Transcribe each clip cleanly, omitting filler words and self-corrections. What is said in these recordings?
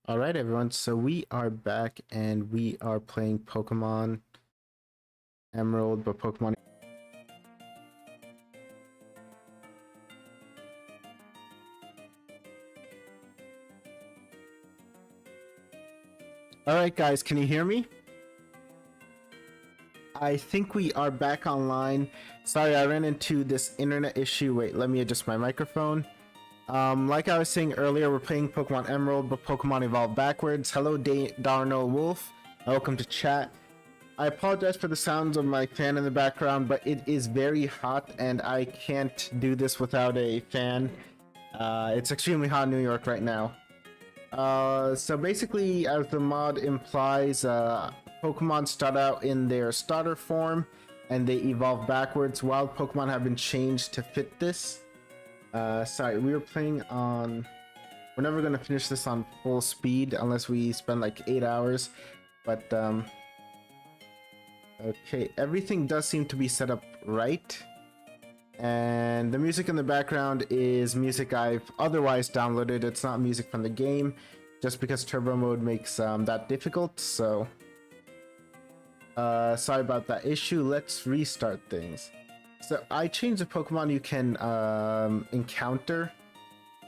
All right, everyone. So we are back and we are playing Pokemon Emerald, but Pokemon. All right, guys, can you hear me? I think we are back online. Sorry, I ran into this internet issue. Wait, let me adjust my microphone. Like I was saying earlier, we're playing Pokemon Emerald, but Pokemon evolve backwards. Hello, Darnell Wolf. Welcome to chat. I apologize for the sounds of my fan in the background, but it is very hot and I can't do this without a fan. It's extremely hot in New York right now. So basically, as the mod implies, Pokemon start out in their starter form and they evolve backwards. Wild Pokemon have been changed to fit this. Sorry, we were playing on... We're never going to finish this on full speed unless we spend like 8 hours. But, okay, everything does seem to be set up right. And the music in the background is music I've otherwise downloaded. It's not music from the game, just because turbo mode makes that difficult. So sorry about that issue. Let's restart things. So I changed the Pokemon you can encounter,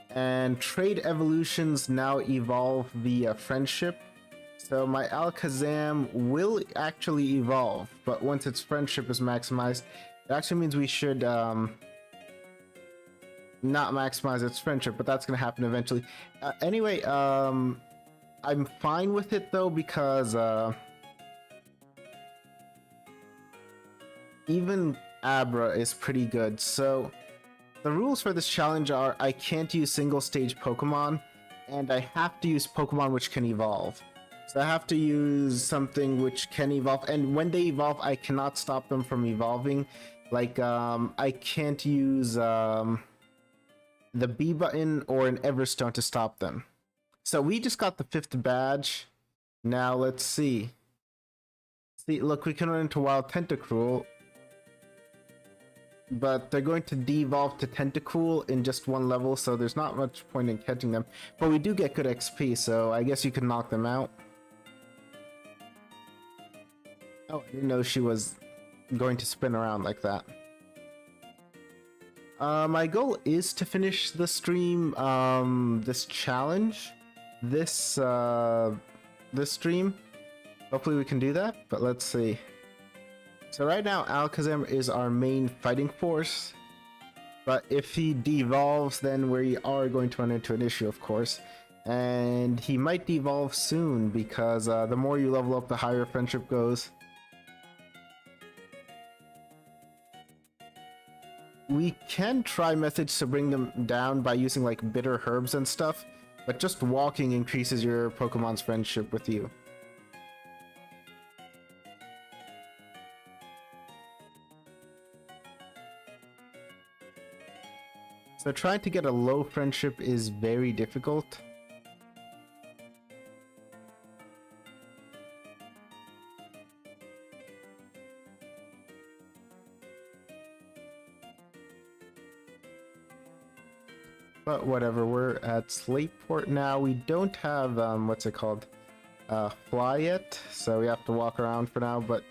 and trade evolutions now evolve via friendship. So my Alakazam will actually evolve, but once its friendship is maximized, it actually means we should not maximize its friendship, but that's going to happen eventually. Anyway, I'm fine with it though, because even Abra is pretty good. So the rules for this challenge are I can't use single stage Pokemon, and I have to use Pokemon which can evolve. So I have to use something which can evolve, and when they evolve, I cannot stop them from evolving. Like, I can't use the B button or an Everstone to stop them. So we just got the 5th badge. Now let's see. See, look, we can run into Wild Tentacruel, but they're going to devolve to Tentacool in just one level, so there's not much point in catching them. But we do get good XP, so I guess you can knock them out. Oh, I didn't know she was going to spin around like that. My goal is to finish the stream, this challenge, this stream. Hopefully we can do that, but let's see. So right now, Alakazam is our main fighting force, but if he devolves, then we are going to run into an issue, of course. And he might devolve soon, because the more you level up, the higher friendship goes. We can try methods to bring them down by using like bitter herbs and stuff, but just walking increases your Pokemon's friendship with you. So trying to get a low friendship is very difficult. But whatever, we're at Slateport now. We don't have, what's it called? Fly yet, so we have to walk around for now, but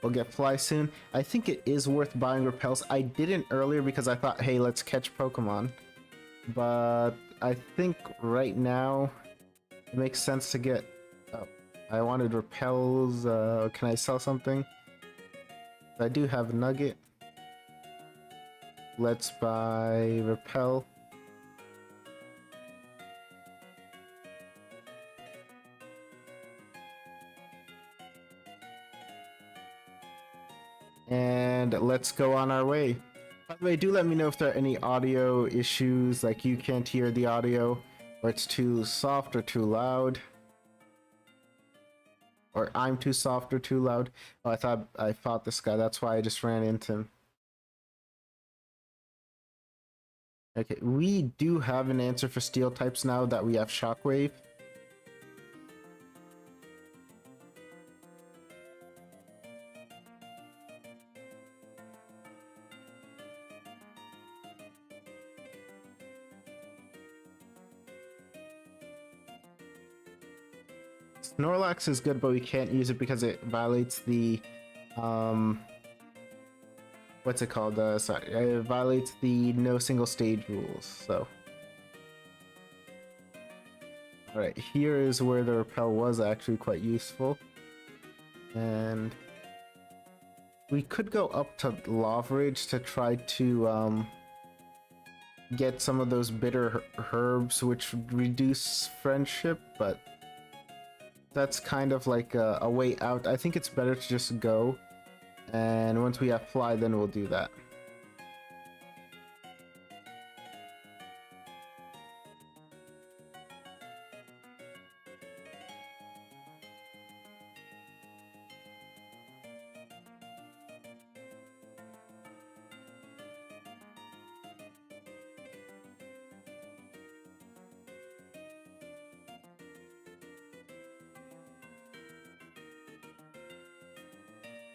we'll get Fly soon. I think it is worth buying repels. I didn't earlier because I thought, hey, let's catch Pokemon. But I think right now it makes sense to get... Oh, I wanted repels. Can I sell something? I do have a nugget. Let's buy repel. And let's go on our way. By the way, do let me know if there are any audio issues, like you can't hear the audio, or it's too soft or too loud. Or I'm too soft or too loud. Oh, I fought this guy, that's why I just ran into him. Okay, we do have an answer for steel types now that we have Shockwave. Snorlax is good, but we can't use it because it violates the what's it called? Sorry, it violates the no single stage rules. So, all right, here is where the repel was actually quite useful, and we could go up to Lava Rage to try to get some of those bitter herbs which reduce friendship, but that's kind of like a way out. I think it's better to just go, and once we have fly, then we'll do that.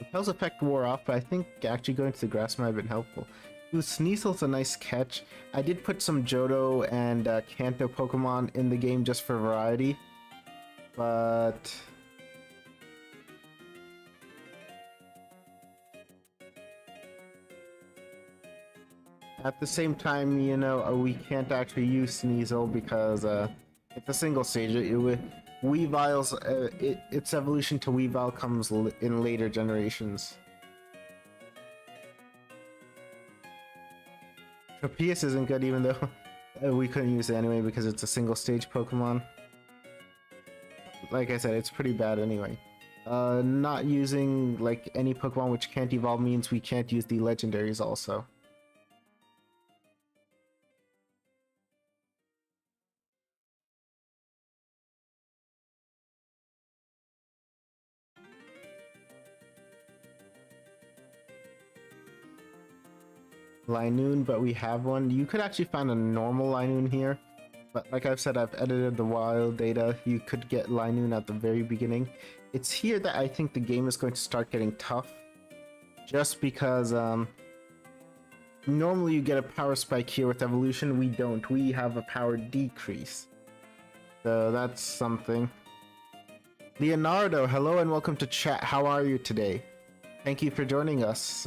Repel's effect wore off, but I think actually going to the grass might have been helpful. Ooh, Sneasel's a nice catch. I did put some Johto and Kanto Pokemon in the game just for variety, but at the same time, you know, we can't actually use Sneasel because it's a single stage. Weavile's its evolution to Weavile comes in later generations. Tropius isn't good, even though we couldn't use it anyway because it's a single stage Pokemon. Like I said, it's pretty bad anyway. Not using like any Pokemon which can't evolve means we can't use the legendaries also. Linoon, but we have one. You could actually find a normal Linoon here, but like I've said, I've edited the wild data. You could get Linoon at the very beginning. It's here that I think the game is going to start getting tough, just because normally you get a power spike here with evolution. We don't. We have a power decrease, so that's something. Leonardo, hello and welcome to chat. How are you today? Thank you for joining us.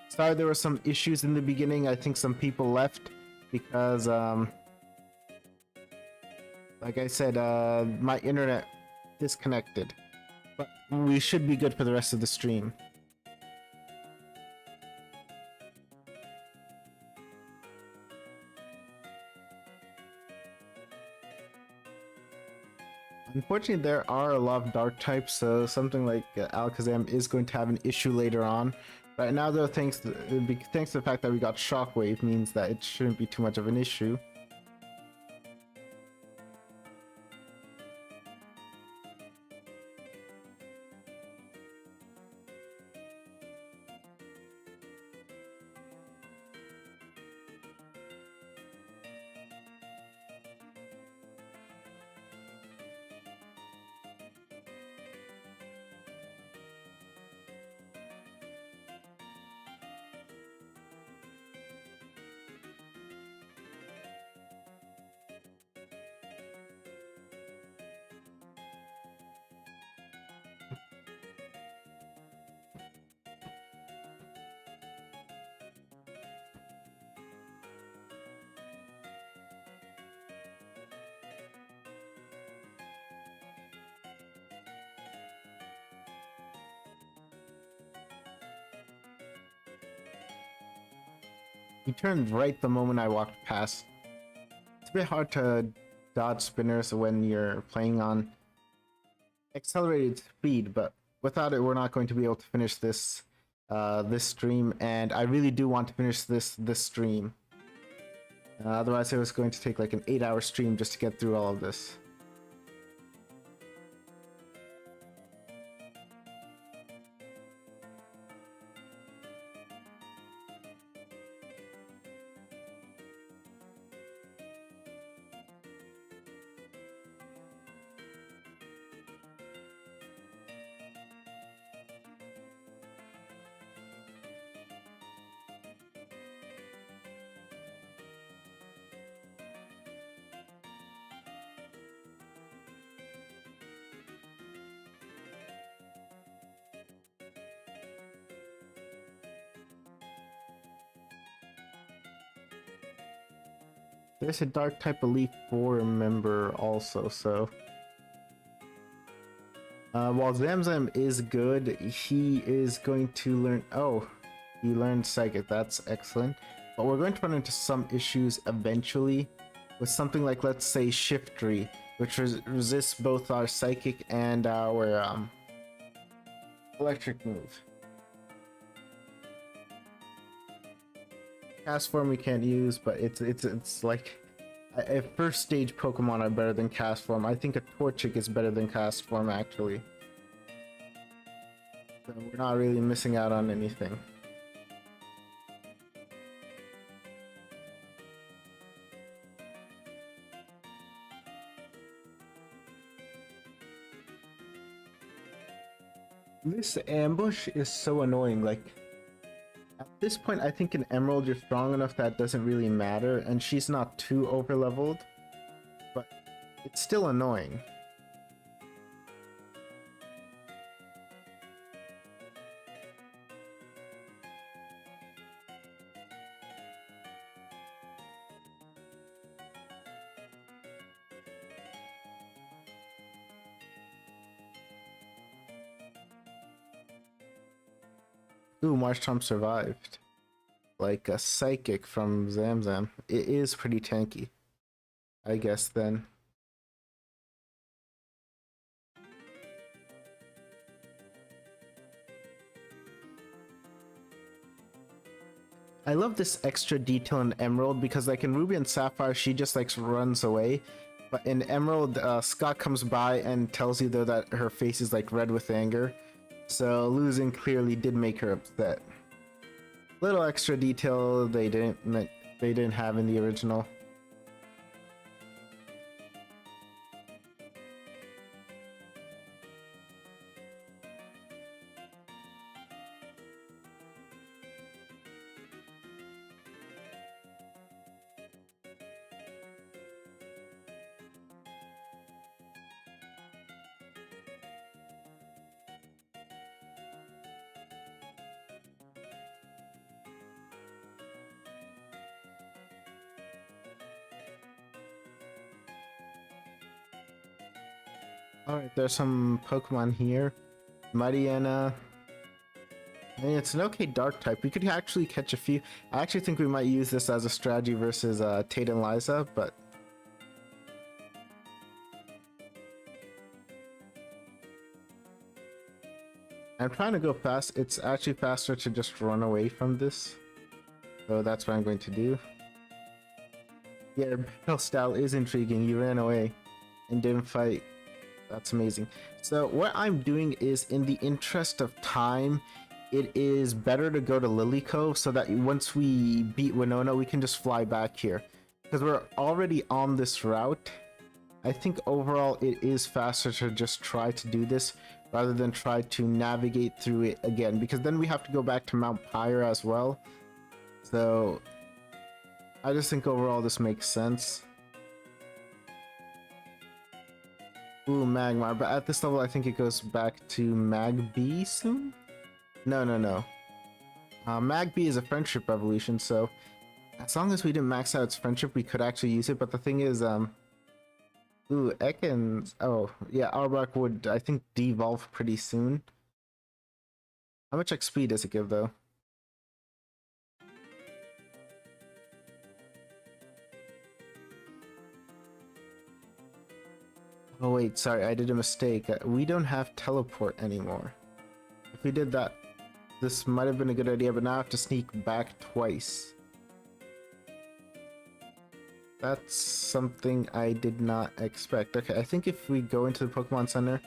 Sorry, there were some issues in the beginning. I think some people left because, like I said, my internet disconnected. But we should be good for the rest of the stream. Unfortunately, there are a lot of dark types, so something like Alakazam is going to have an issue later on. Right now, though, thanks to the fact that we got Shockwave, means that it shouldn't be too much of an issue. He turned right the moment I walked past. It's a bit hard to dodge spinners when you're playing on accelerated speed, but without it, we're not going to be able to finish this this stream, and I really do want to finish this stream. Otherwise, it was going to take like an 8-hour stream just to get through all of this. There's a dark type Elite 4 member also, so. While Zamzam is good, he is going to learn. Oh, he learned Psychic. That's excellent. But we're going to run into some issues eventually with something like, let's say, Shiftry, which resists both our Psychic and our Electric move. Cast Form we can't use, but it's like if first stage Pokemon are better than Cast Form. I think a Torchic is better than Cast Form actually. So we're not really missing out on anything. This ambush is so annoying. Like, at this point, I think in Emerald you're strong enough that it doesn't really matter, and she's not too over-leveled, but it's still annoying. Ooh, Marshtomp survived. Like a Psychic from Zamzam. It is pretty tanky, I guess, then. I love this extra detail in Emerald because like in Ruby and Sapphire she just like runs away, but in Emerald Scott comes by and tells you though that her face is like red with anger, so losing clearly did make her upset. Little extra detail they didn't have in the original. Alright, there's some Pokemon here. Mariana. I mean, it's an okay dark type. We could actually catch a few. I actually think we might use this as a strategy versus Tate and Liza, but I'm trying to go fast. It's actually faster to just run away from this. So that's what I'm going to do. Yeah, your battle style is intriguing. You ran away and didn't fight. That's amazing. So what I'm doing is, in the interest of time, it is better to go to Lily Cove so that once we beat Winona, we can just fly back here. Because we're already on this route. I think overall it is faster to just try to do this rather than try to navigate through it again. Because then we have to go back to Mount Pyre as well. So I just think overall this makes sense. Ooh, Magmar, but at this level I think it goes back to Mag B soon? No. Mag B is a friendship evolution, so as long as we didn't max out its friendship, we could actually use it, but the thing is, ooh, Ekans, oh, yeah, Arbok would, I think, devolve pretty soon. How much XP does it give, though? Oh wait, sorry, I did a mistake. We don't have teleport anymore. If we did that, this might have been a good idea, but now I have to sneak back twice. That's something I did not expect. Okay, I think if we go into the Pokemon Center,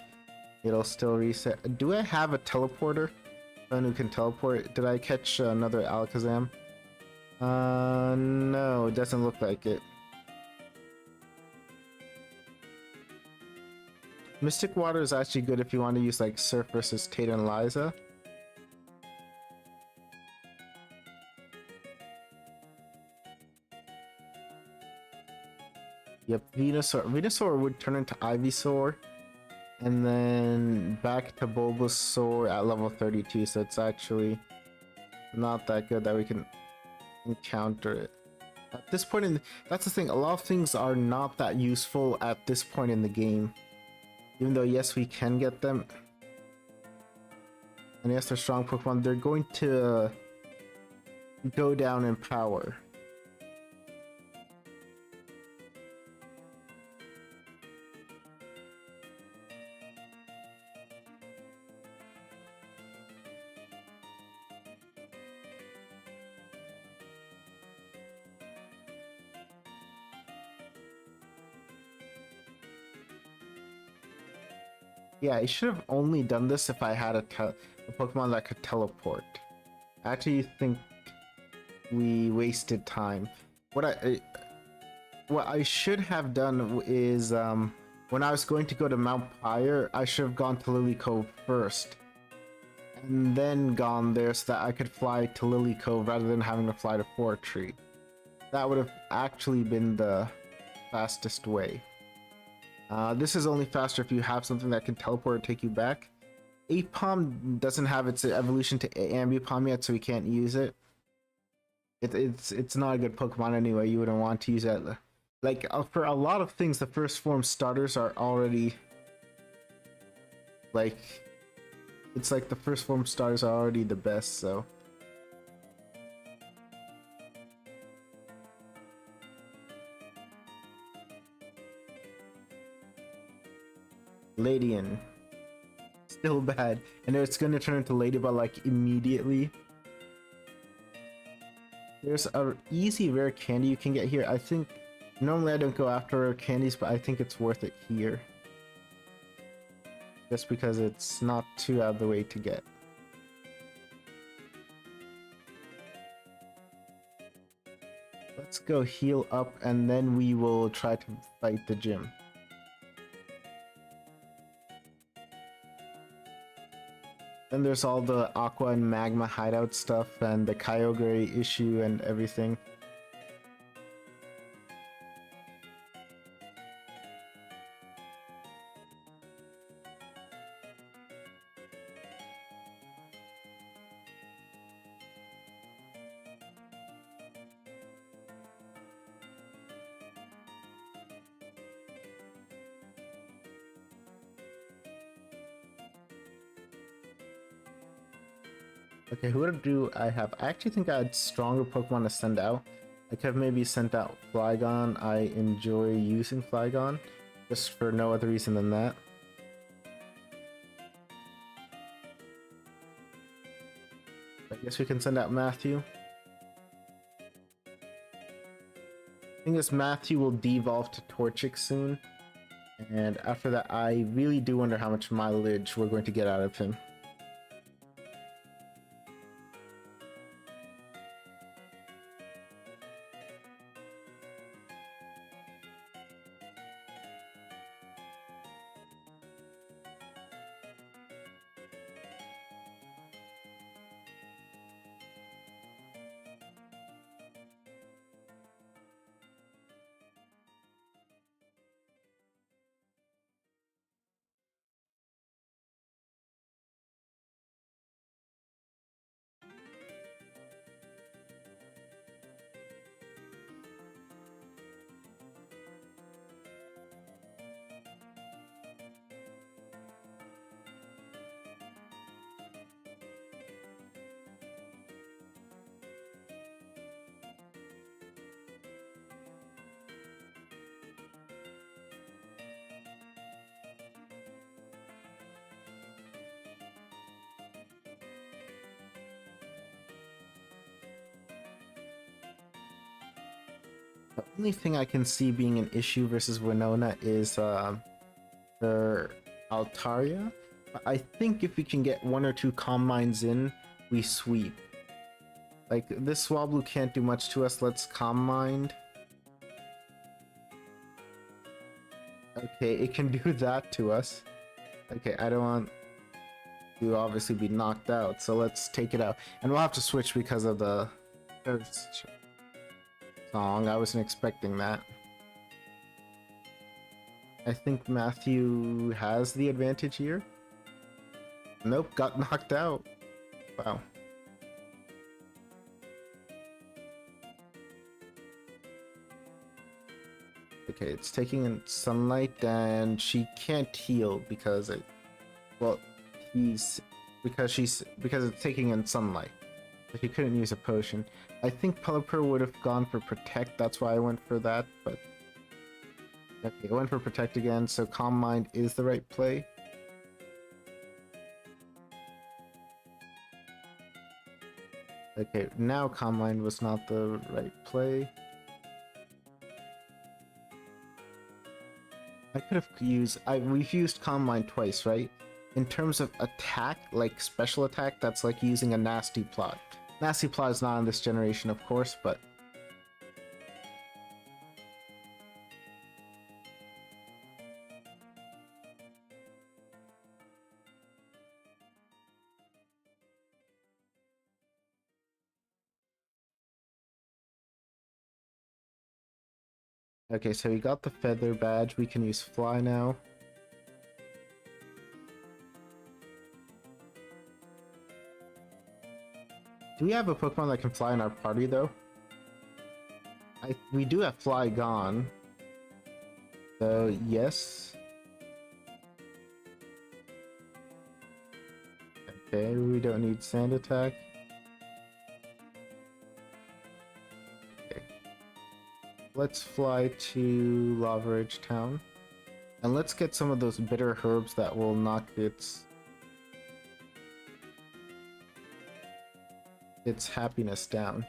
it'll still reset. Do I have a teleporter? Someone who can teleport? Did I catch another Alakazam? No, it doesn't look like it. Mystic Water is actually good if you want to use like Surf versus Tate and Liza. Yep, Venusaur. Venusaur would turn into Ivysaur, and then back to Bulbasaur at level 32, so it's actually not that good that we can encounter it. At this point in, that's the thing, a lot of things are not that useful at this point in the game. Even though, yes, we can get them. And yes, they're strong Pokemon, they're going to go down in power. Yeah, I should have only done this if I had a Pokemon that could teleport. I actually think we wasted time. What I should have done is when I was going to go to Mount Pyre, I should have gone to Lily Cove first, and then gone there so that I could fly to Lily Cove rather than having to fly to Fort Tree. That would have actually been the fastest way. This is only faster if you have something that can teleport or take you back. Apom doesn't have its evolution to Ambipom yet, so we can't use it. It's not a good Pokemon anyway. You wouldn't want to use it. Like for a lot of things, the first form starters are already like, it's like the first form starters are already the best. So Ladian, still bad, and it's gonna turn into Ladybug like immediately. There's a easy rare candy you can get here. I think normally I don't go after rare candies, but I think it's worth it here. Just because it's not too out of the way to get. Let's go heal up and then we will try to fight the gym. Then there's all the Aqua and Magma hideout stuff and the Kyogre issue and everything. Okay, who do I have? I actually think I had stronger Pokemon to send out. I could have maybe sent out Flygon. I enjoy using Flygon, just for no other reason than that. I guess we can send out Matthew. I think this Matthew will devolve to Torchic soon. And after that, I really do wonder how much mileage we're going to get out of him. The only thing I can see being an issue versus Winona is their Altaria. But I think if we can get one or two Calm Minds in, we sweep. Like, this Swablu can't do much to us. Let's Calm Mind. Okay, it can do that to us. Okay, I don't want to obviously be knocked out, so let's take it out. And we'll have to switch because of the song. I wasn't expecting that. I think Matthew has the advantage here. Nope, got knocked out. Wow. Okay, it's taking in sunlight and she can't heal because it, well, because it's taking in sunlight. So she couldn't use a potion. I think Pelipper would have gone for protect, that's why I went for that, but okay, I went for protect again, so Calm Mind is the right play. Okay, now Calm Mind was not the right play. I could have used... we've used Calm Mind twice, right? In terms of attack, like special attack, that's like using a Nasty Plot. Nasty Plot is not in this generation, of course, but... Okay, so we got the Feather Badge, we can use Fly now. Do we have a Pokemon that can fly in our party, though? We do have Fly Gone. So, yes. Okay, we don't need Sand Attack. Okay. Let's fly to Lava Ridge Town. And let's get some of those bitter herbs that will knock its happiness down.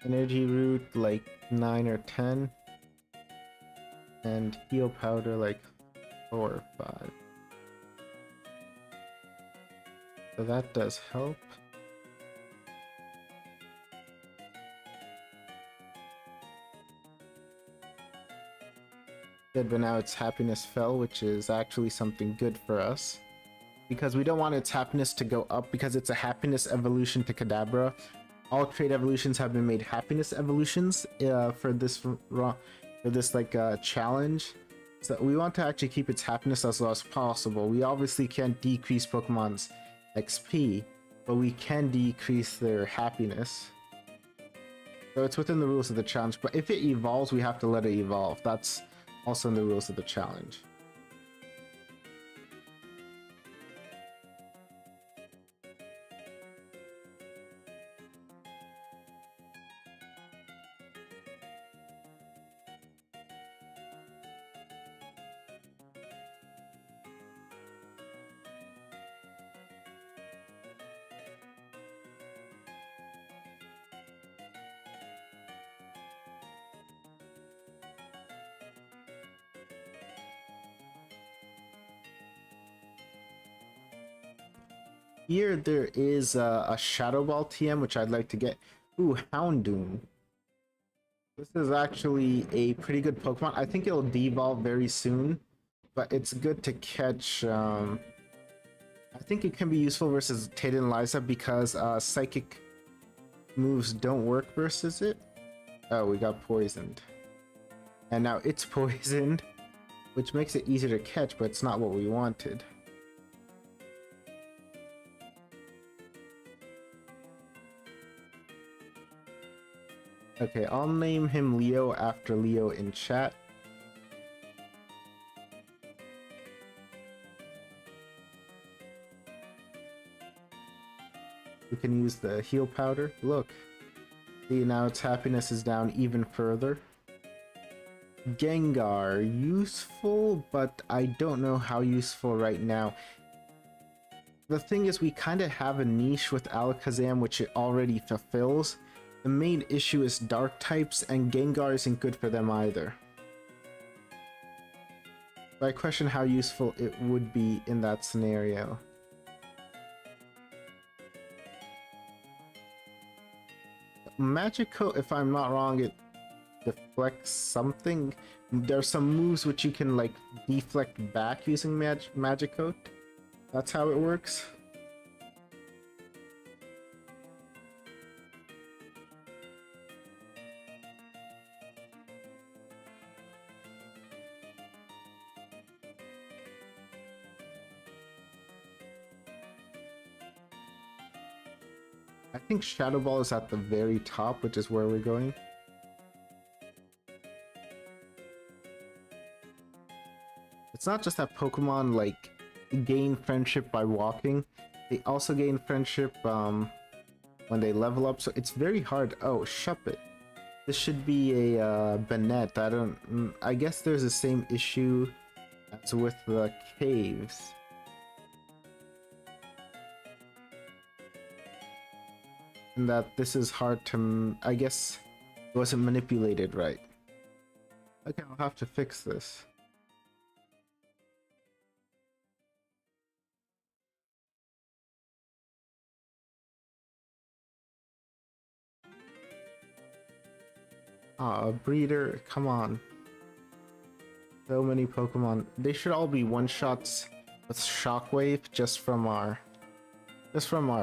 Energy Root like 9 or 10. And Heal Powder like 4 or 5. So that does help. Good, but now its happiness fell, which is actually something good for us. Because we don't want its happiness to go up because it's a happiness evolution to Kadabra. All trait evolutions have been made happiness evolutions for this challenge. So we want to actually keep its happiness as low as possible. We obviously can't decrease Pokemon's XP, but we can decrease their happiness. So it's within the rules of the challenge, but if it evolves, we have to let it evolve. That's also in the rules of the challenge. Here there is a Shadow Ball TM, which I'd like to get. Ooh, Houndoom. This is actually a pretty good Pokemon. I think it'll devolve very soon, but it's good to catch. I think it can be useful versus Tayden and Liza because Psychic moves don't work versus it. Oh, we got poisoned. And now it's poisoned, which makes it easier to catch, but it's not what we wanted. Okay, I'll name him Leo after Leo in chat. We can use the heal powder. Look. See, now its happiness is down even further. Gengar, useful, but I don't know how useful right now. The thing is, we kind of have a niche with Alakazam, which it already fulfills. The main issue is dark types, and Gengar isn't good for them either. But I question how useful it would be in that scenario. Magikarp, if I'm not wrong, it deflects something. There's some moves which you can like deflect back using Magikarp. That's how it works. I think Shadow Ball is at the very top, which is where we're going. it's not just that Pokemon like gain friendship by walking, they also gain friendship when they level up, so it's very hard. Oh, Shuppet. This should be a Banette. I guess there's the same issue as with the caves. And that this is hard to, I guess it wasn't manipulated right. Okay, I'll have to fix this. Ah, a breeder, come on. So many Pokemon. They should all be one-shots with Shockwave just from our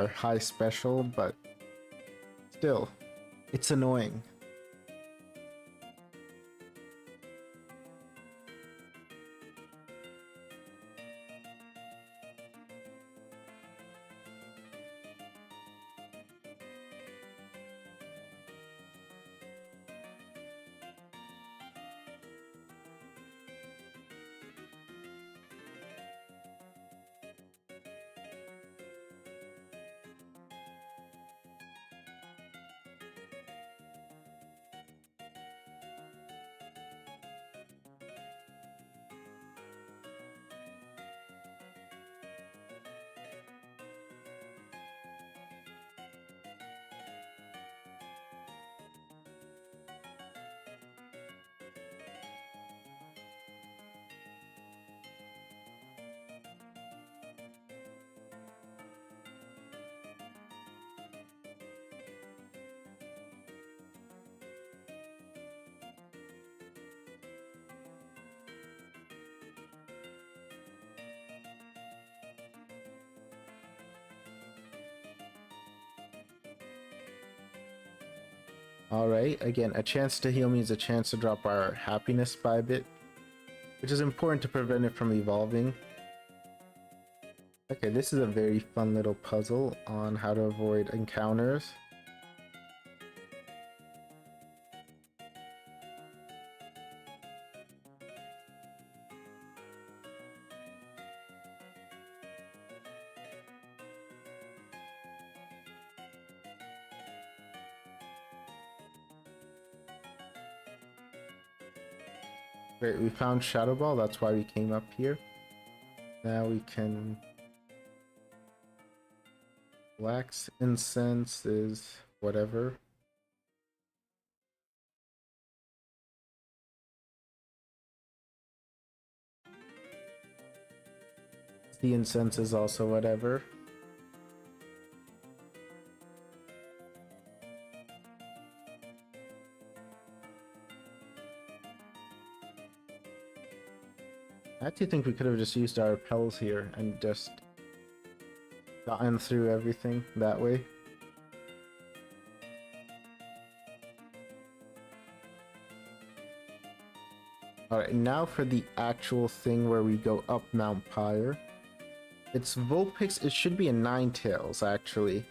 high special, but still, it's annoying. Alright, again, a chance to heal means a chance to drop our happiness by a bit, which is important to prevent it from evolving. Okay, this is a very fun little puzzle on how to avoid encounters. Great, we found Shadow Ball, that's why we came up here. Now we can... Wax incense is whatever. The incense is also whatever. I actually think we could have just used our repels here and just gotten through everything that way. Alright, now for the actual thing where we go up Mount Pyre. It's Vulpix, it should be a Ninetales actually.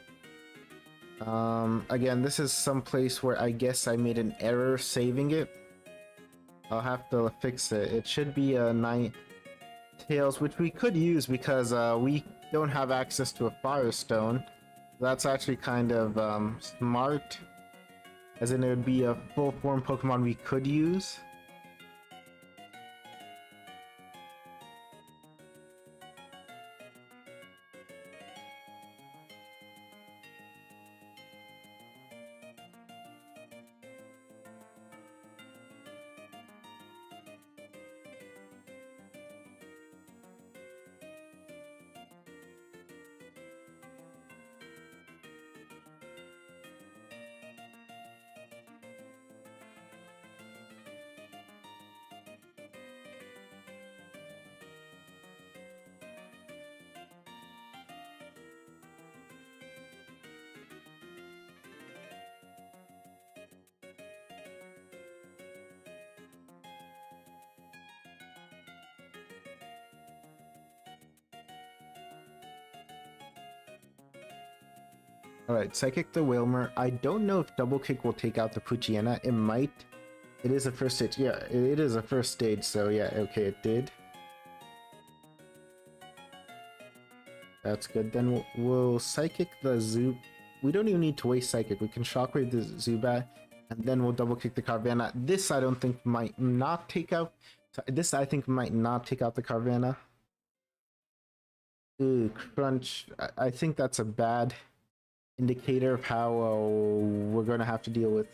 Again, this is some place where I guess I made an error saving it. I'll have to fix it. It should be a Ninetales, which we could use because we don't have access to a Firestone. That's actually kind of smart, as in it would be a full form Pokemon we could use. Alright, Psychic the Wilmer. I don't know if Double Kick will take out the Poochyena. It might. It is a first stage. Yeah, it is a first stage, so yeah, okay, it did. That's good. Then we'll Psychic the Zoo. We don't even need to waste Psychic. We can Shockwave the Zubat, and then we'll double kick the Carvanha. This I don't think might not take out. This I think might not take out the Carvanha. Ooh, Crunch. I think that's a bad indicator of how we're going to have to deal with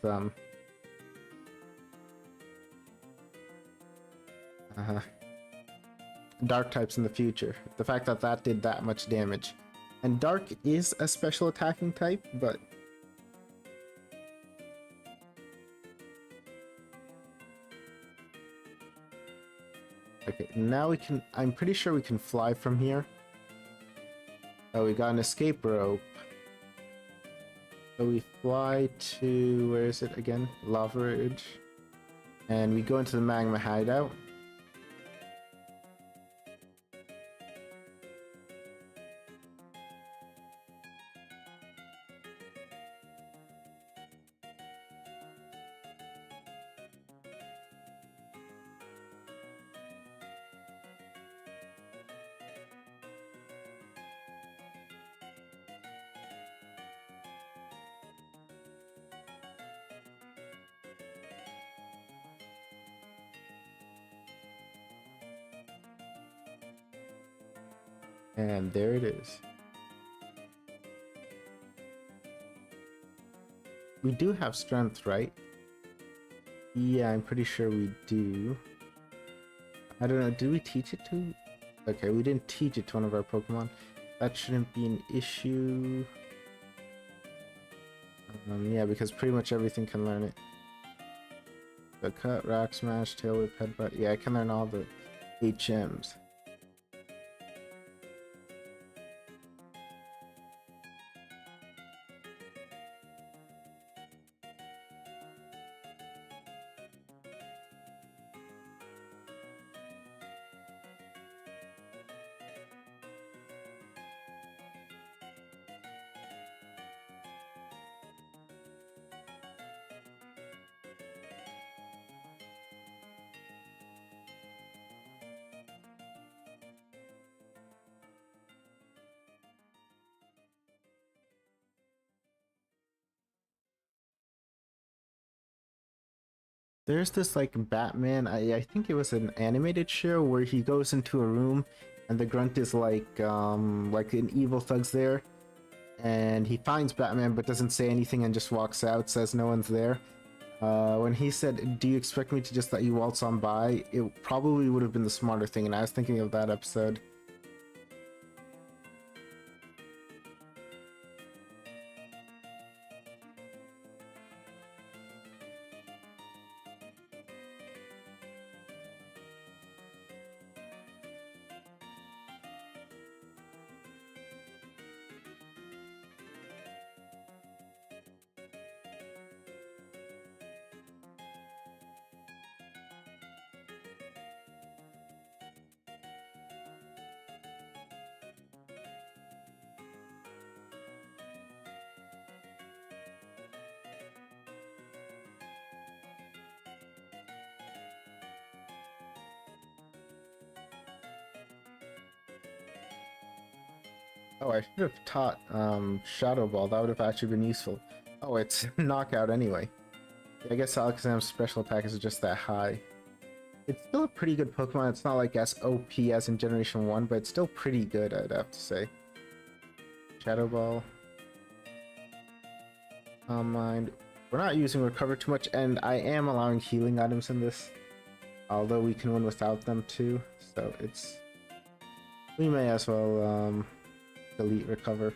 Dark types in the future. The fact that that did that much damage. And Dark is a special attacking type, but... Okay, now we can... I'm pretty sure we can fly from here. Oh, we got an escape rope. So we fly to... where is it again? Lava Ridge. And we go into the Magma Hideout. And there it is. We do have strength, right? Yeah, I'm pretty sure we do. I don't know, did we teach it to? Okay, we didn't teach it to one of our Pokemon. That shouldn't be an issue. Yeah, because pretty much everything can learn it. The Cut, Rock Smash, Tail Whip, Headbutt. Yeah, I can learn all the HMs. There's this like Batman, I think it was an animated show where he goes into a room and the grunt is like an evil thug's there, and he finds Batman but doesn't say anything and just walks out, says no one's there. When he said, "Do you expect me to just let you waltz on by?" It probably would have been the smarter thing, and I was thinking of that episode. Oh, I should have taught Shadow Ball. That would have actually been useful. Oh, it's knockout anyway. Yeah, I guess Alakazam's special attack is just that high. It's still a pretty good Pokemon. It's not like as OP as in Generation 1, but it's still pretty good, I'd have to say. Shadow Ball. Mind. We're not using Recover too much, and I am allowing healing items in this. Although we can win without them too, so it's... we may as well delete Recover.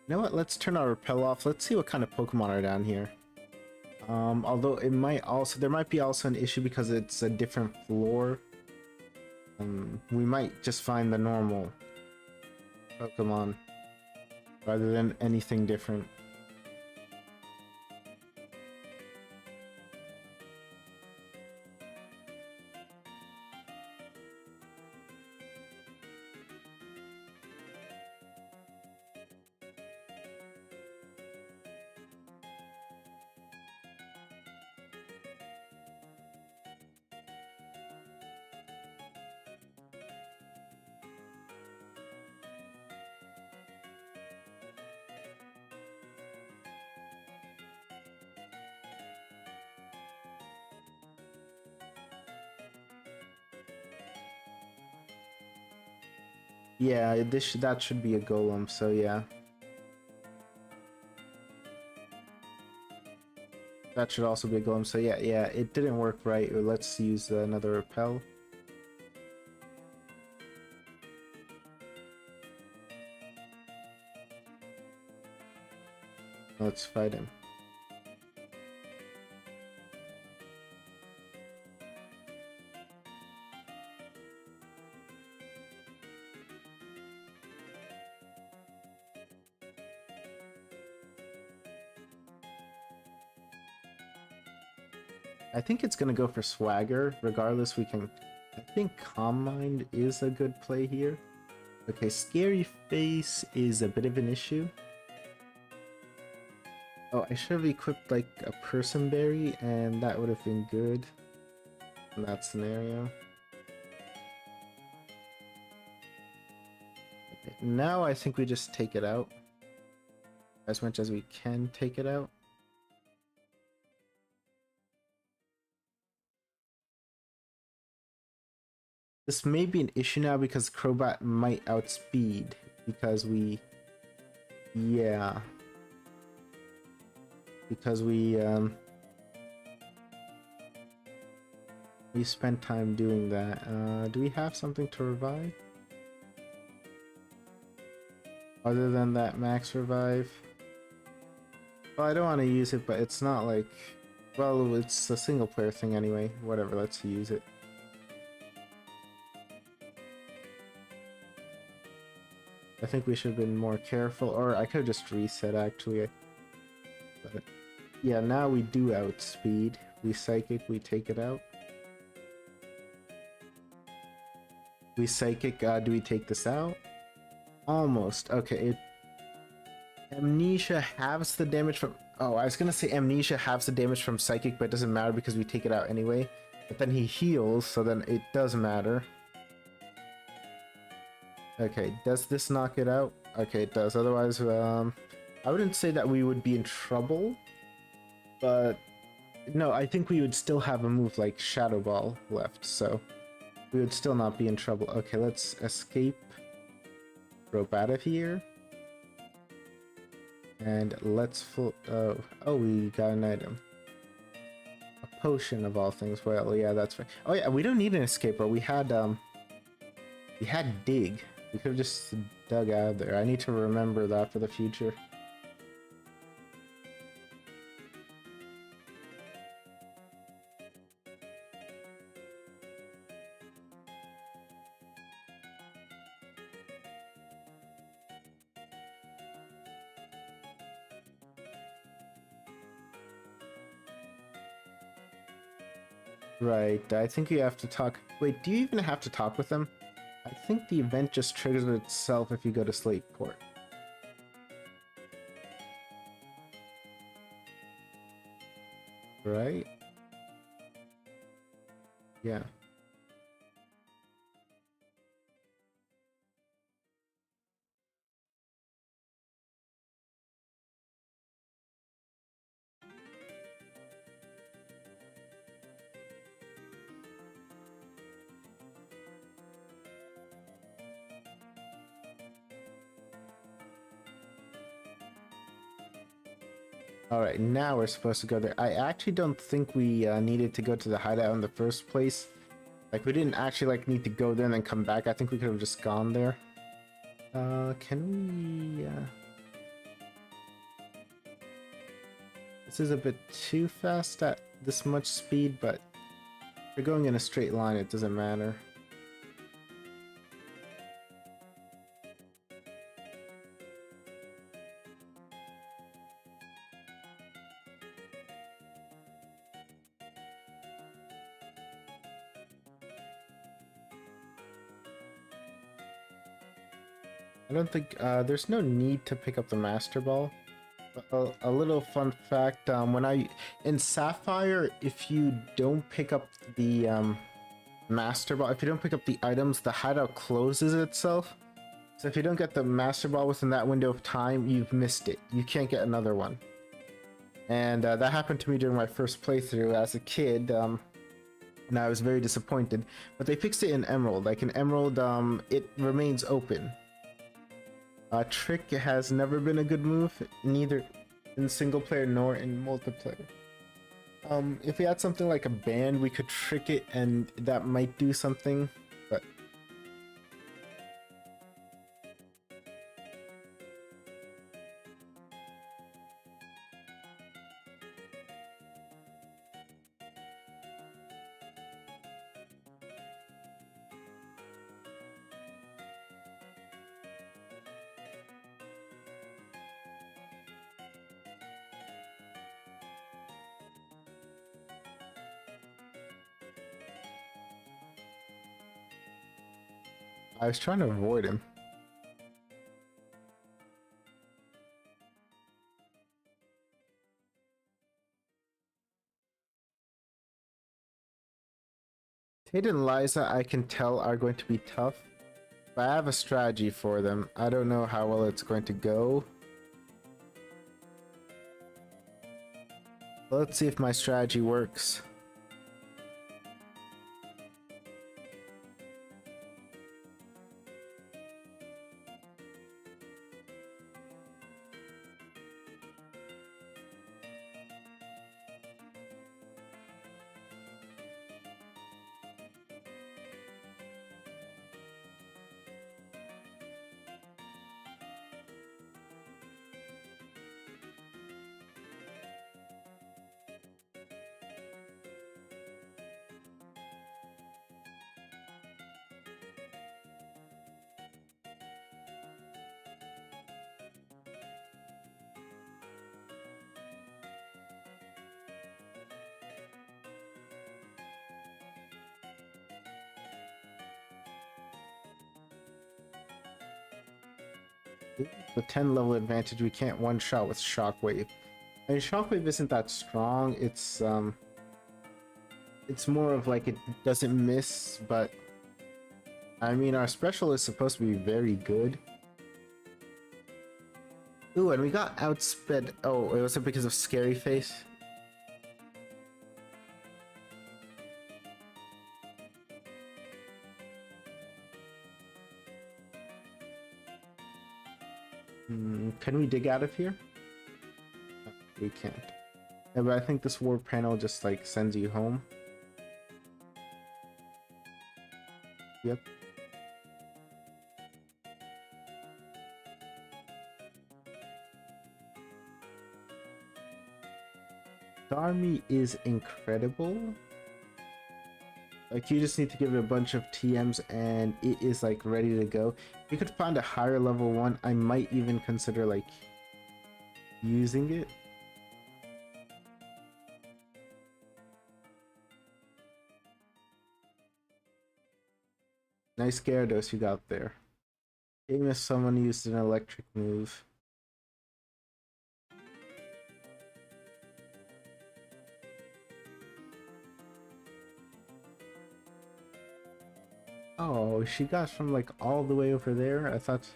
You know what? Let's turn our repel off. Let's see what kind of Pokemon are down here. Although it might also, there might be also an issue because it's a different floor. We might just find the normal Pokemon rather than anything different. Yeah, that should be a golem, so yeah. That should also be a golem, so yeah, it didn't work right. Let's use another repel. Let's fight him. I think it's gonna go for Swagger. Regardless, we can... I think Calm Mind is a good play here. Okay, Scary Face is a bit of an issue. Oh, I should have equipped like a Person Berry, and that would have been good in that scenario. Okay, now I think we just take it out. As much as we can take it out. This may be an issue now because Crobat might outspeed because we... Yeah. Because we spent time doing that. Do we have something to revive? Other than that max revive? Well, I don't want to use it, but it's not like... Well, it's a single player thing anyway. Whatever, let's use it. I think we should have been more careful, or I could have just reset actually. But yeah, now we do outspeed. We Psychic, we take it out. We Psychic, do we take this out? Almost. Okay, Amnesia halves the damage from... Oh, I was gonna say Amnesia halves the damage from Psychic, but it doesn't matter because we take it out anyway. But then he heals, so then it does matter. Okay, does this knock it out? Okay, it does. Otherwise, I wouldn't say that we would be in trouble, but no, I think we would still have a move like Shadow Ball left, so we would still not be in trouble. Okay, let's escape, rope out of here, and let's oh, we got an item. A potion of all things. Well, yeah, that's right. Oh yeah, we don't need an escape rope. We had dig. We could have just dug out of there. I need to remember that for the future. Right, I think you have to talk... Wait, do you even have to talk with them? I think the event just triggers itself if you go to Slateport. Right? Yeah. Alright, now we're supposed to go there. I actually don't think we needed to go to the hideout in the first place. Like, we didn't actually like need to go there and then come back. I think we could have just gone there. Can we... This is a bit too fast at this much speed, but if you're going in a straight line, it doesn't matter. I don't think there's no need to pick up the Master Ball. A little fun fact: in Sapphire, if you don't pick up the Master Ball, if you don't pick up the items, the hideout closes itself. So if you don't get the Master Ball within that window of time, you've missed it. You can't get another one. And that happened to me during my first playthrough as a kid. And I was very disappointed. But they fixed it in Emerald. Like in Emerald, it remains open. Trick has never been a good move, neither in single player nor in multiplayer. If we had something like a band, we could trick it and that might do something, but I was trying to avoid him. Tate and Liza, I can tell, are going to be tough, but I have a strategy for them. I don't know how well it's going to go. Let's see if my strategy works. The 10 level advantage, we can't one shot with Shockwave. I mean, Shockwave isn't that strong. It's more of like it doesn't miss, but I mean our special is supposed to be very good. Ooh, and we got outsped. Oh, it wasn't because of Scary Face. Can we dig out of here? No, we can't. Yeah, but I think this warp panel just like sends you home. Yep. Army is incredible. Like, you just need to give it a bunch of TMs and it is like ready to go. If you could find a higher level one, I might even consider like using it. Nice Gyarados you got there. Even if someone used an electric move. Oh, she got from like all the way over there? I thought...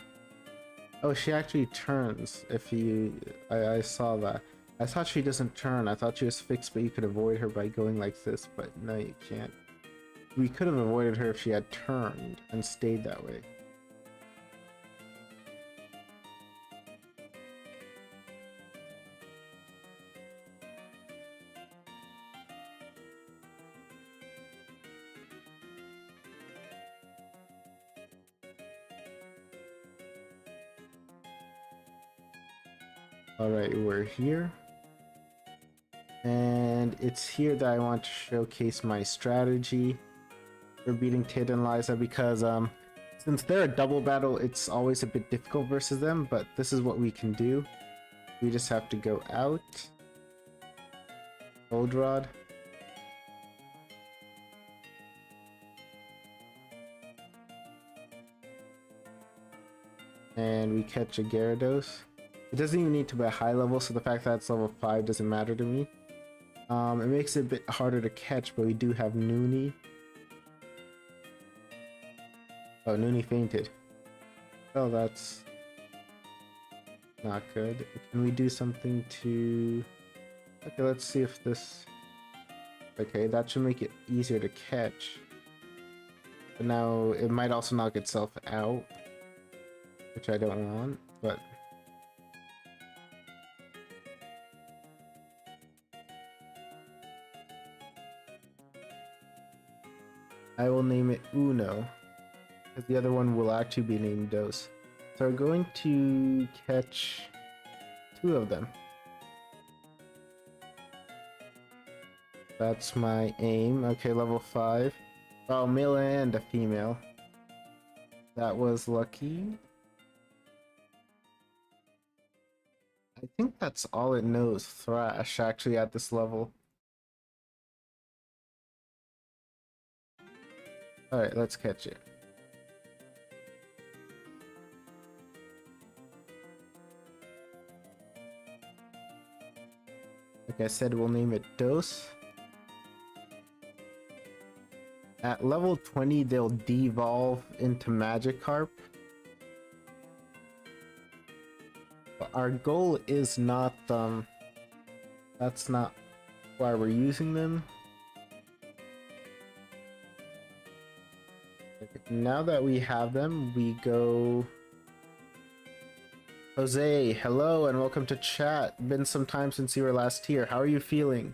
Oh, she actually turns if you... I saw that. I thought she doesn't turn. I thought she was fixed, but you could avoid her by going like this, but no, you can't. We could have avoided her if she had turned and stayed that way. Alright, we're here. And it's here that I want to showcase my strategy for beating Tate and Liza because since they're a double battle, it's always a bit difficult versus them, but this is what we can do. We just have to go out. Gold Rod. And we catch a Gyarados. It doesn't even need to be a high level, so the fact that it's level 5 doesn't matter to me. It makes it a bit harder to catch, but we do have Noonie. Oh, Noonie fainted. Oh, that's not good. Can we do something to... Okay, let's see if this... Okay, that should make it easier to catch. But now it might also knock itself out, which I don't want, but... I will name it Uno, because the other one will actually be named Dos. So we're going to catch 2 of them. That's my aim. Okay, level 5. Oh, male and a female. That was lucky. I think that's all it knows, Thrash, actually, at this level. Alright, let's catch it. Like I said, we'll name it Dos. At level 20, they'll devolve into Magikarp. But our goal is not, that's not why we're using them. Now that we have them, we go... Jose, hello and welcome to chat. Been some time since you were last here. How are you feeling?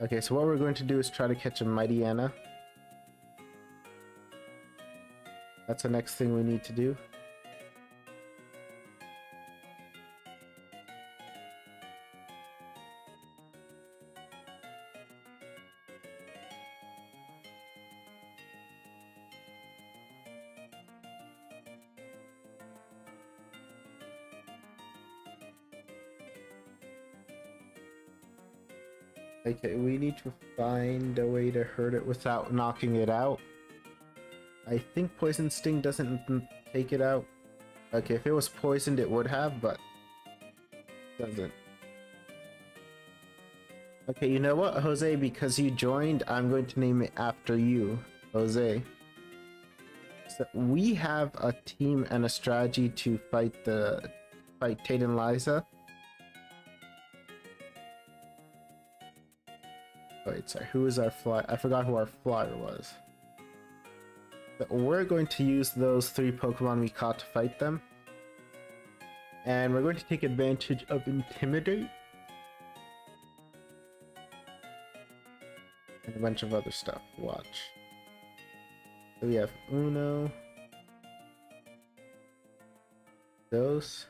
Okay, so what we're going to do is try to catch a Mightyena. That's the next thing we need to do. Okay, we need to find a way to hurt it without knocking it out. I think Poison Sting doesn't take it out. Okay, if it was poisoned it would have, but doesn't. Okay, you know what, Jose, because you joined, I'm going to name it after you, Jose. So we have a team and a strategy to fight Tate and Liza. Wait, sorry, who is our fly? I forgot who our flyer was. But we're going to use those 3 Pokemon we caught to fight them. And we're going to take advantage of Intimidate. And a bunch of other stuff. Watch. So we have Uno. Dos.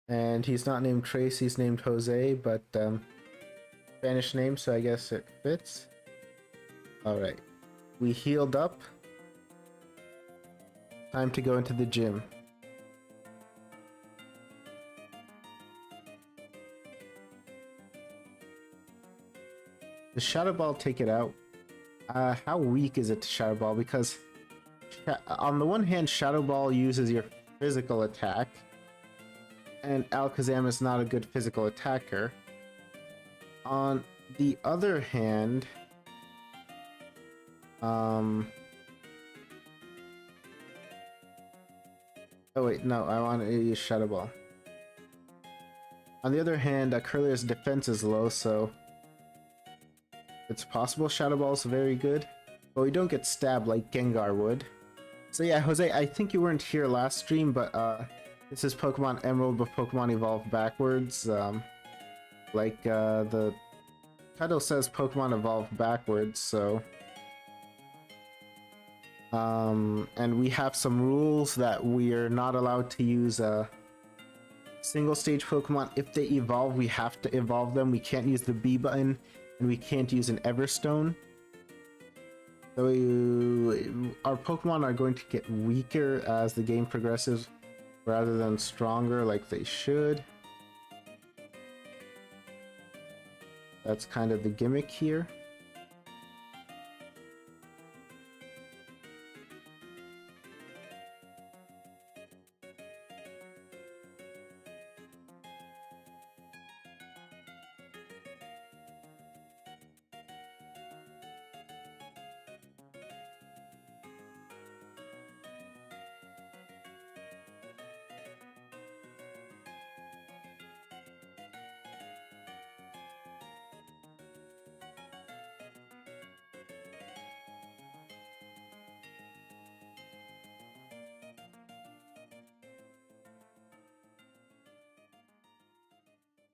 And he's not named Trace, he's named Jose, but Spanish name, so I guess it fits. Alright. We healed up. Time to go into the gym. Does Shadow Ball take it out? How weak is it to Shadow Ball? Because on the one hand, Shadow Ball uses your physical attack. And Alakazam is not a good physical attacker. On the other hand, oh wait, no, I want to use Shadow Ball. On the other hand, Curlier's defense is low, so it's possible Shadow Ball is very good, but we don't get stabbed like Gengar would. So yeah, Jose, I think you weren't here last stream, but this is Pokemon Emerald, but Pokemon evolve backwards. The title says Pokemon evolve backwards, so And we have some rules that we are not allowed to use single stage Pokemon. If they evolve, we have to evolve them. We can't use the B button, and we can't use an Everstone. So our Pokemon are going to get weaker as the game progresses, rather than stronger like they should. That's kind of the gimmick here.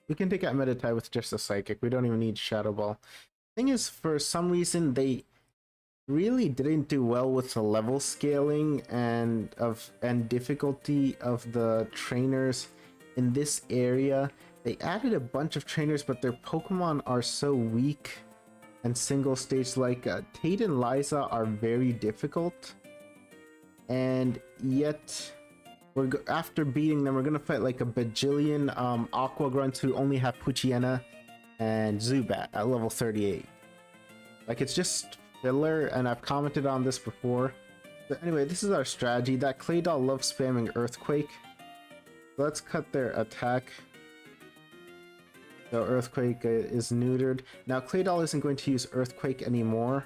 We can take out Meditite with just a Psychic. We don't even need Shadow Ball. Thing is, for some reason, they really didn't do well with the level scaling and difficulty of the trainers in this area. They added a bunch of trainers, but their Pokemon are so weak and single stage. Like Tate and Liza are very difficult, and yet after beating them, we're gonna fight like a bajillion Aqua Grunts who only have Poochyena and Zubat at level 38. Like, it's just filler, and I've commented on this before. But anyway, this is our strategy. That Claydol loves spamming Earthquake. So let's cut their attack. So Earthquake is neutered. Now Claydol isn't going to use Earthquake anymore.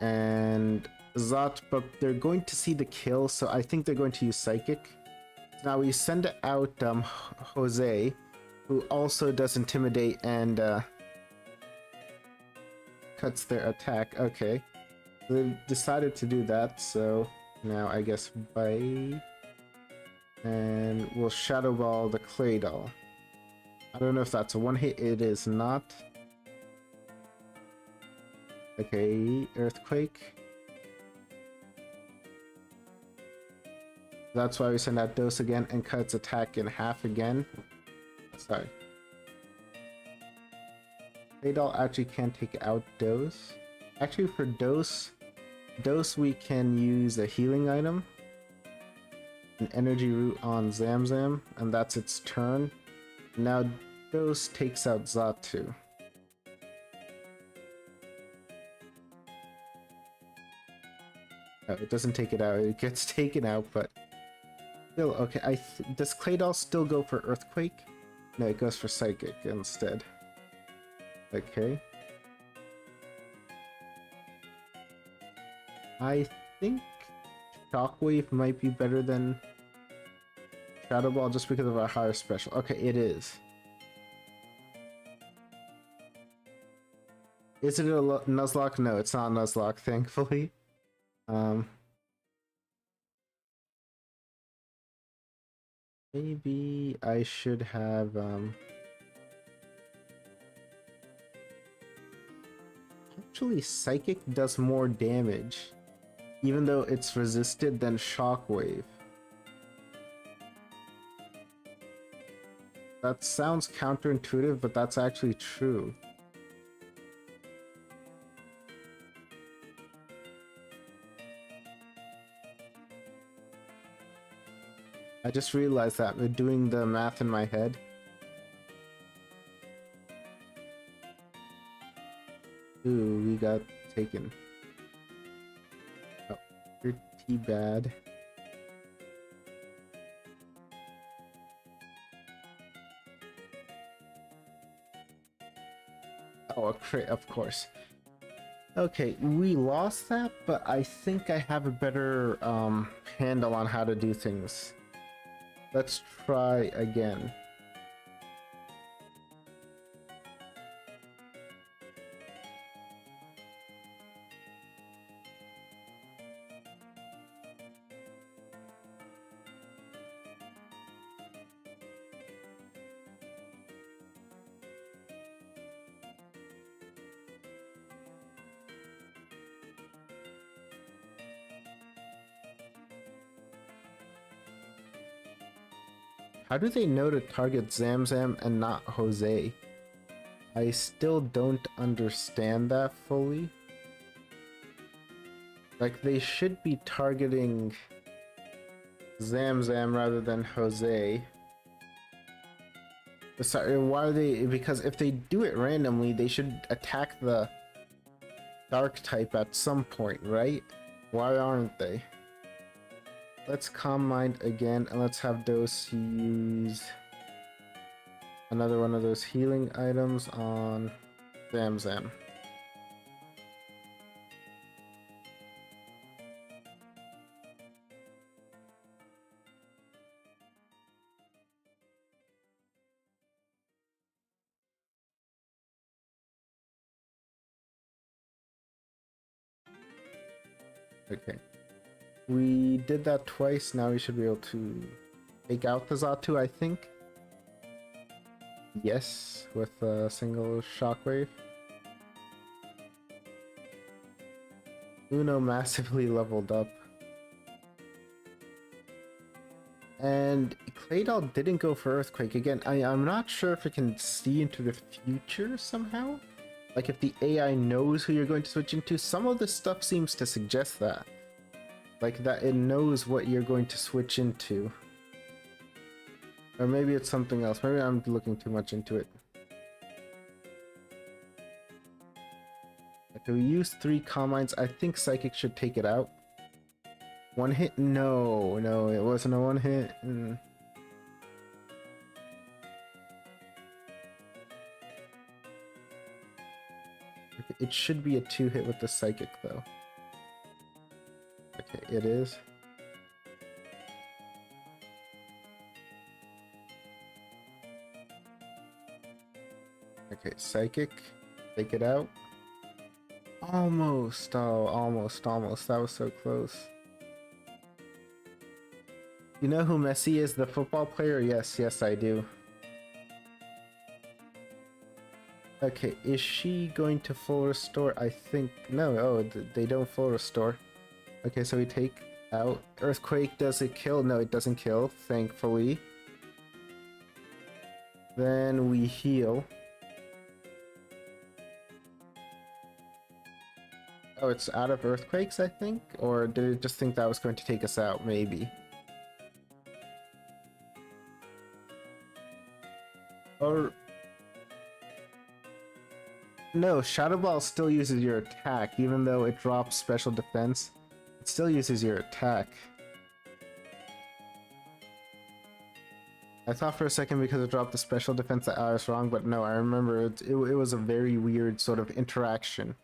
And Zot, but they're going to see the kill, so I think they're going to use Psychic. Now we send out Jose, who also does Intimidate and cuts their attack. Okay, so they've decided to do that, so now I guess Bite, and we'll Shadow Ball the Claydol. I don't know if that's a one hit. It is not. Okay, Earthquake. That's why we send out Dose again and cut its attack in half again. Sorry. Claydol actually can't take out Dose. Actually, for Dose we can use a healing item. An Energy Root on Zamzam, and that's its turn. Now Dose takes out Xatu. Oh, it doesn't take it out, it gets taken out, but still, okay, does Claydol still go for Earthquake? No, it goes for Psychic instead. Okay. I think Shockwave might be better than Shadow Ball just because of our higher special. Okay, it is. Is it a Nuzlocke? No, it's not Nuzlocke, thankfully. Maybe I should have actually Psychic does more damage even though it's resisted than Shockwave. That sounds counterintuitive, but that's actually true. I just realized that with doing the math in my head. Ooh, we got taken. Oh, pretty bad. Oh, a crit, of course. Okay, we lost that, but I think I have a better handle on how to do things. Let's try again. How do they know to target Zamzam and not Jose? I still don't understand that fully. Like, they should be targeting Zamzam rather than Jose. Sorry, why are they? Because if they do it randomly, they should attack the Dark type at some point, right? Why aren't they? Let's Calm Mind again, and let's have Dose use another one of those healing items on Zamzam. Okay. We did that twice, now we should be able to take out the Zatu, I think. Yes, with a single shockwave. Uno massively leveled up. And Claydol didn't go for Earthquake. Again, I'm not sure if it can see into the future somehow. Like if the AI knows who you're going to switch into. Some of the stuff seems to suggest that. Like that it knows what you're going to switch into. Or maybe it's something else. Maybe I'm looking too much into it. Okay, we use 3 Calm Minds. I think Psychic should take it out. One hit? No, it wasn't a one hit. It should be a 2 hit with the Psychic though. Okay, it is. Okay, Psychic. Take it out. Almost. Oh, almost. That was so close. You know who Messi is, the football player? Yes, I do. Okay, is she going to full restore? I think... No, oh, they don't full restore. Okay, so we take out... Earthquake, does it kill? No, it doesn't kill, thankfully. Then we heal. Oh, it's out of Earthquakes, I think? Or did it just think that was going to take us out? Maybe. Or... No, Shadow Ball still uses your attack, even though it drops special defense. It still uses your attack. I thought for a second because it dropped the special defense that I was wrong, but no, I remember it was a very weird sort of interaction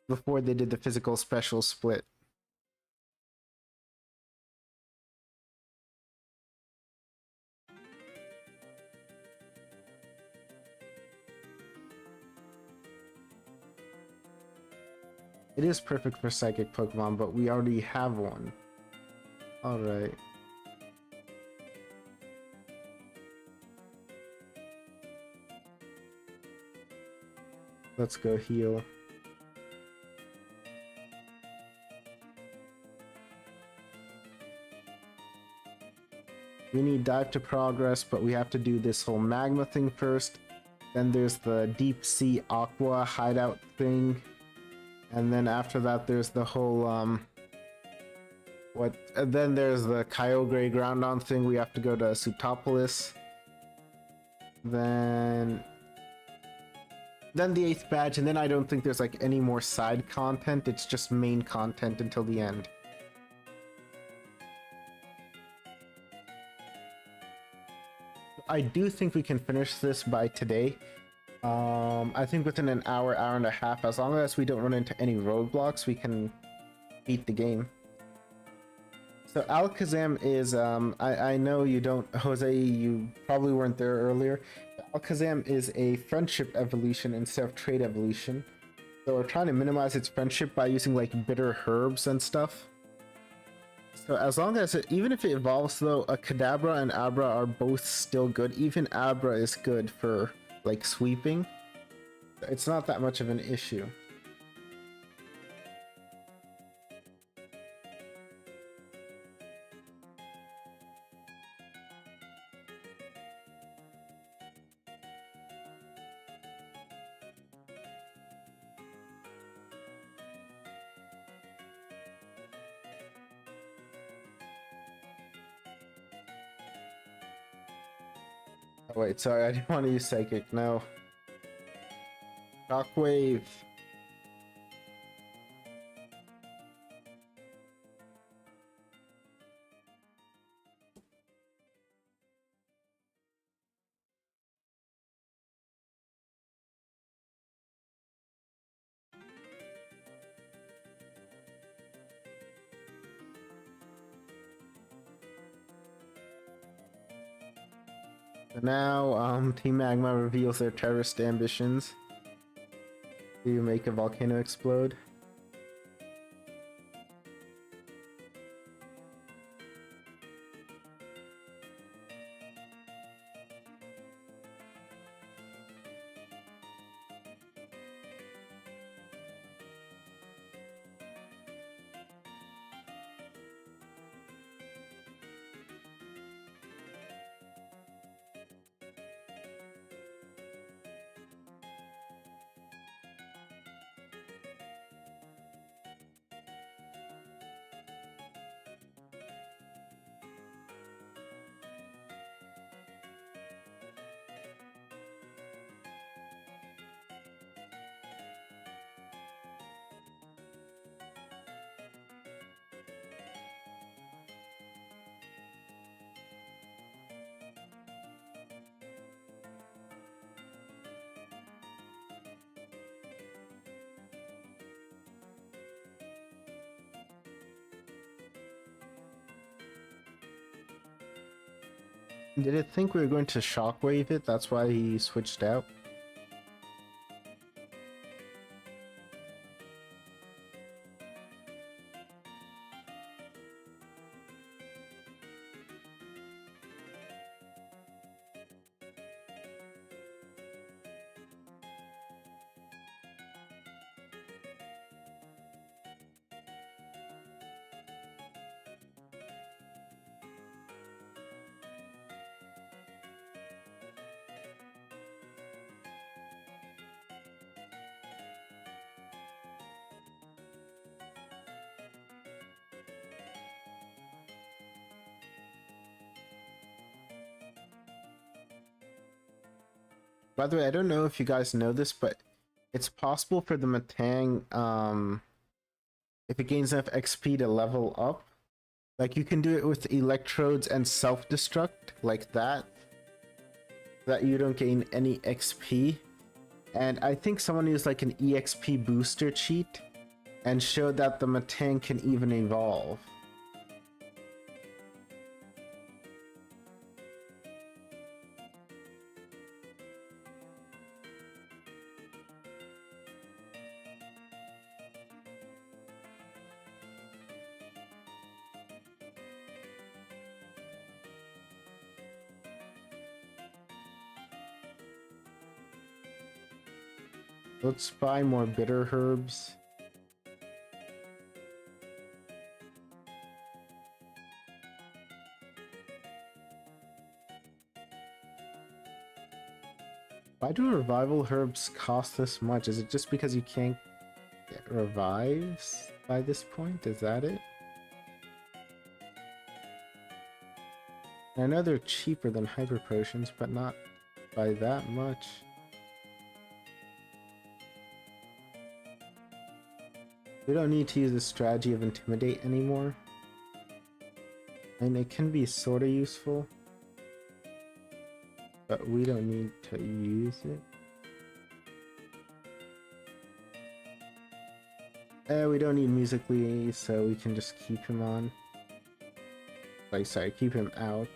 before they did the physical special split. It is perfect for Psychic Pokemon, but we already have one. Alright. Let's go heal. We need Dive to progress, but we have to do this whole magma thing first. Then there's the Deep Sea Aqua hideout thing. And then after that there's the whole then there's the Kyogre Groudon thing. We have to go to Sutopolis. Then the 8th badge, and then I don't think there's like any more side content. It's just main content until the end. I do think we can finish this by today. I think within an hour and a half, as long as we don't run into any roadblocks, we can beat the game. So Alakazam is, I know you don't, Jose, you probably weren't there earlier. Alakazam is a friendship evolution instead of trait evolution. So we're trying to minimize its friendship by using like bitter herbs and stuff. So as long as even if it evolves though, a Kadabra and Abra are both still good. Even Abra is good for like sweeping. It's not that much of an issue. Oh wait, sorry, I didn't want to use psychic. No. Shockwave. So now, Team Magma reveals their terrorist ambitions to make a volcano explode. Did it think we were going to shockwave it? That's why he switched out. By the way, I don't know if you guys know this, but it's possible for the Matang, if it gains enough XP to level up. Like, you can do it with electrodes and self-destruct, like that you don't gain any XP. And I think someone used like an EXP booster cheat and showed that the Matang can even evolve. Let's buy more bitter herbs. Why do revival herbs cost this much? Is it just because you can't get revives by this point? Is that it? I know they're cheaper than hyper potions, but not by that much. We don't need to use the strategy of intimidate anymore. And it can be sort of useful, but we don't need to use it. We don't need musically, so we can just keep him on. Like, sorry, keep him out.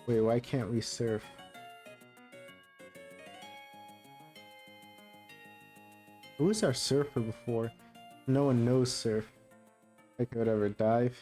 Wait, why can't we surf? Who was our surfer before? No one knows surf. Okay, whatever, dive.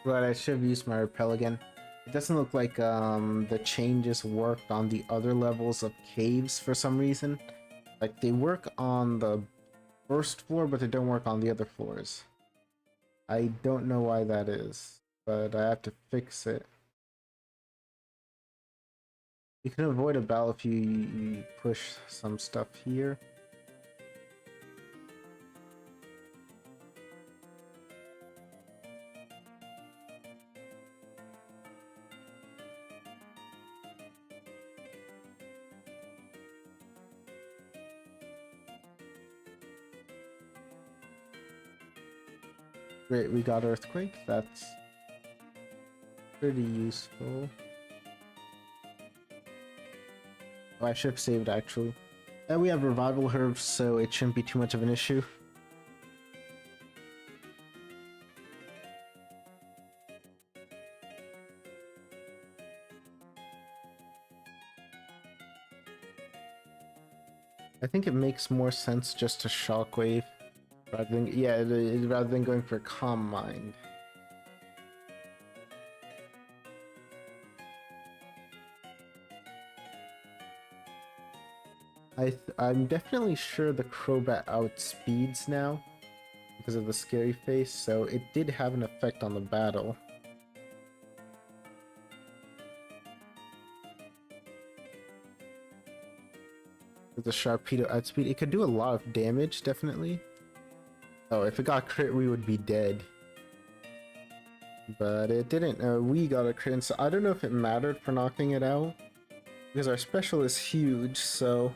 But I should have used my repel again. It doesn't look like the changes worked on the other levels of caves for some reason. Like they work on the first floor, but they don't work on the other floors. I don't know why that is, but I have to fix it. You can avoid a battle if you push some stuff here. Great, we got Earthquake. That's pretty useful. Oh, I should have saved actually. And we have Revival Herbs, so it shouldn't be too much of an issue. I think it makes more sense just to Shockwave rather than rather than going for Calm Mind. I'm definitely sure the Crobat outspeeds now because of the scary face, so it did have an effect on the battle. With the Sharpedo outspeed, it could do a lot of damage, definitely. Oh, if it got crit, we would be dead. But it didn't. We got a crit, so I don't know if it mattered for knocking it out. Because our special is huge, so...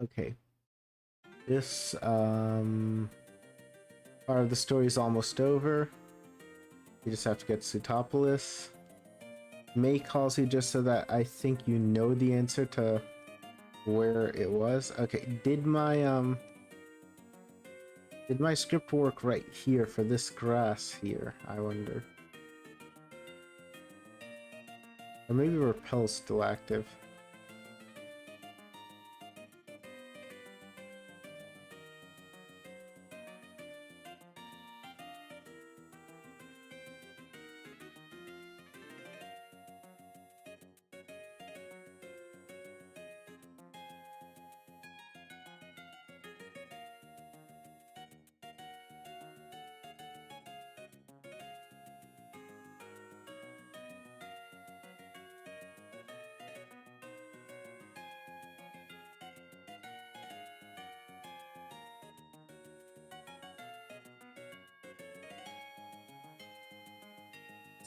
Okay. This, part of the story is almost over. You just have to get Sutopolis. May calls you just so that I think you know the answer to where it was. Okay, did my script work right here for this grass here, I wonder? Or maybe Repel's still active.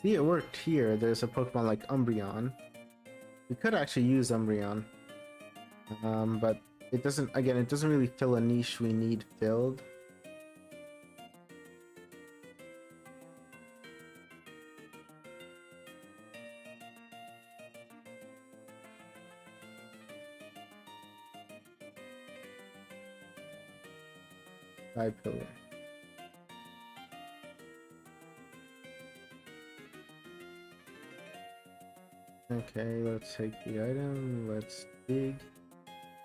See, it worked here. There's a Pokemon like Umbreon. We could actually use Umbreon. But it doesn't, again, it doesn't really fill a niche we need filled. Pillar. Okay, let's take the item, let's dig.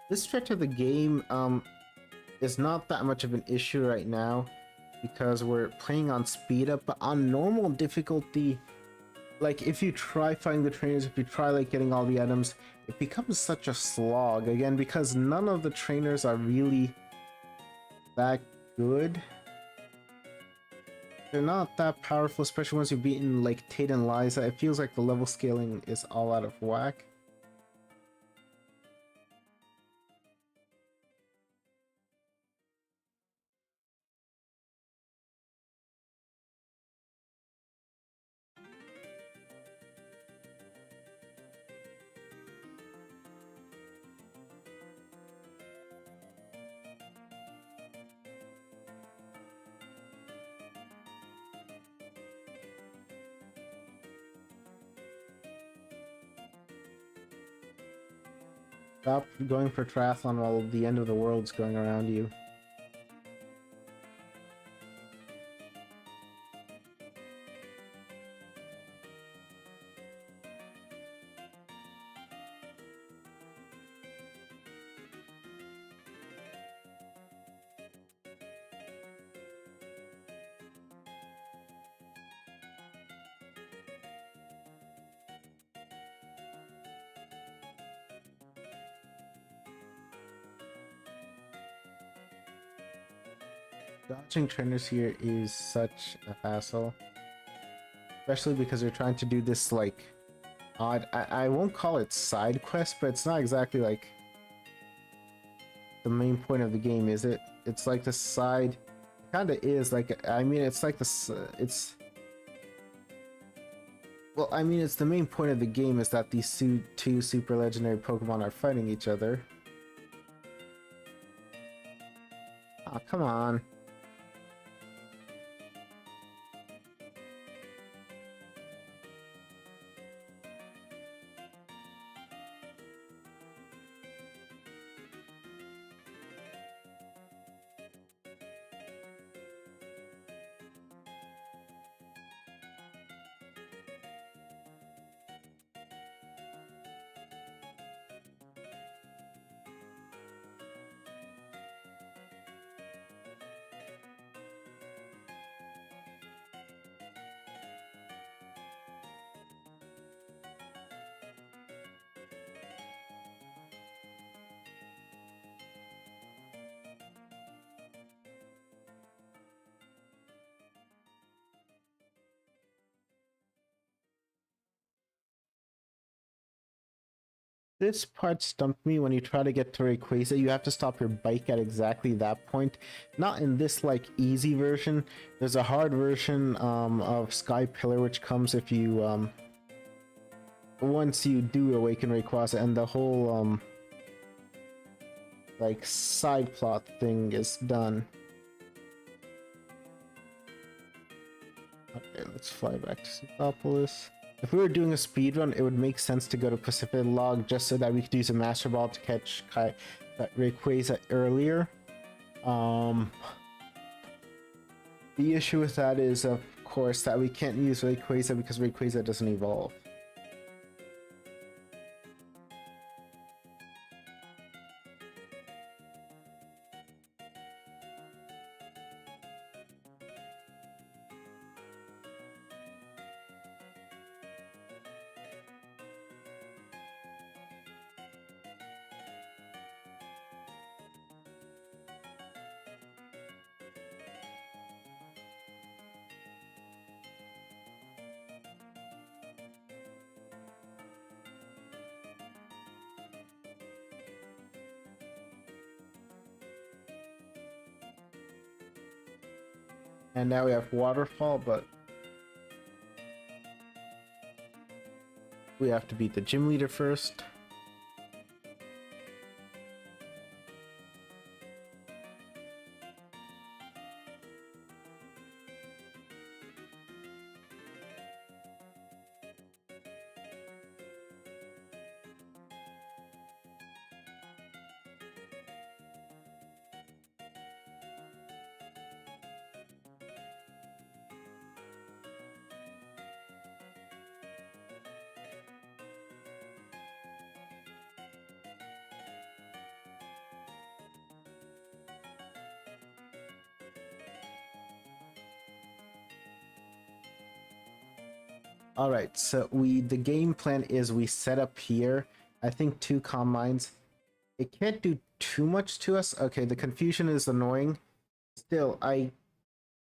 This stretch of the game is not that much of an issue right now because we're playing on speed up, but on normal difficulty, like if you try fighting the trainers, if you try like getting all the items, it becomes such a slog again because none of the trainers are really that good. They're not that powerful, especially once you've beaten like Tate and Liza. It feels like the level scaling is all out of whack. Stop going for triathlon while the end of the world's going around you. Dodging trainers here is such a hassle. Especially because they're trying to do this, like, odd... I won't call it side quest, but it's not exactly, like, the main point of the game, is it? It's like the side... Kinda is, like, I mean, it's like the... it's... Well, I mean, it's the main point of the game is that these two super legendary Pokemon are fighting each other. Oh, come on. This part stumped me. When you try to get to Rayquaza, you have to stop your bike at exactly that point. Not in this, like, easy version. There's a hard version of Sky Pillar, which comes if you, once you do awaken Rayquaza, and the whole, like, side plot thing is done. Okay, let's fly back to Sootopolis. If we were doing a speedrun, it would make sense to go to Pacific Log just so that we could use a Master Ball to catch Rayquaza earlier. The issue with that is, of course, that we can't use Rayquaza because Rayquaza doesn't evolve. And now we have Waterfall, but we have to beat the gym leader first. Alright, so the game plan is we set up here, I think 2 Combines. It can't do too much to us. Okay, the confusion is annoying. Still, I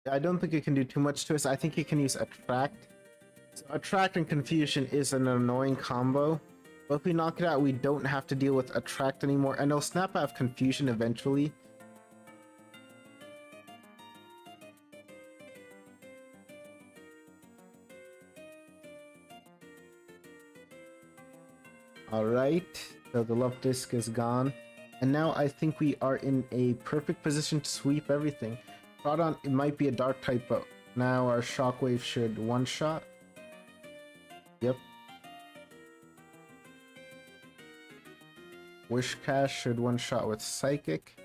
don't think it can do too much to us. I think it can use Attract. So Attract and Confusion is an annoying combo. But if we knock it out, we don't have to deal with Attract anymore. And it'll snap out of Confusion eventually. Alright, so the Love Disc is gone. And now I think we are in a perfect position to sweep everything. Groudon, it might be a Dark type, but now our Shockwave should one-shot. Yep. Wishcash should one shot with Psychic.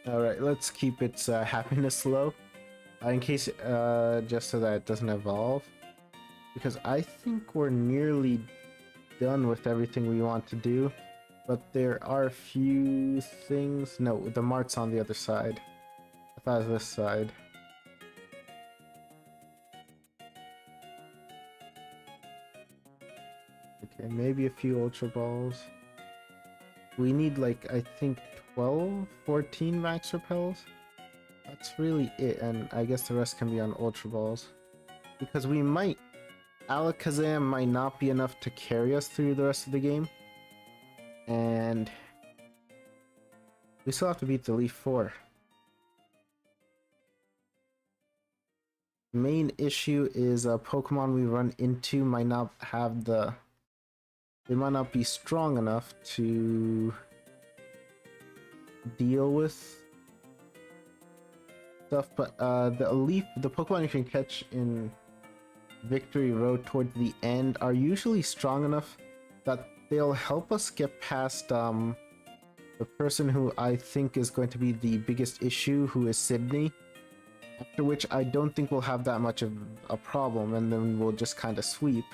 Alright, let's keep its happiness low. In case, just so that it doesn't evolve. Because I think we're nearly done with everything we want to do. But there are a few things... No, the mart's on the other side. I thought it was this side. Okay, maybe a few Ultra Balls. We need like, I think 12, 14 max repels. That's really it, and I guess the rest can be on Ultra Balls. Because we might... Alakazam might not be enough to carry us through the rest of the game. And... we still have to beat the Leaf 4. The main issue is Pokemon we run into might not have the... They might not be strong enough to deal with stuff, but the Pokemon you can catch in Victory Road towards the end are usually strong enough that they'll help us get past the person who I think is going to be the biggest issue, who is Sydney. After which I don't think we'll have that much of a problem, and then we'll just kind of sweep.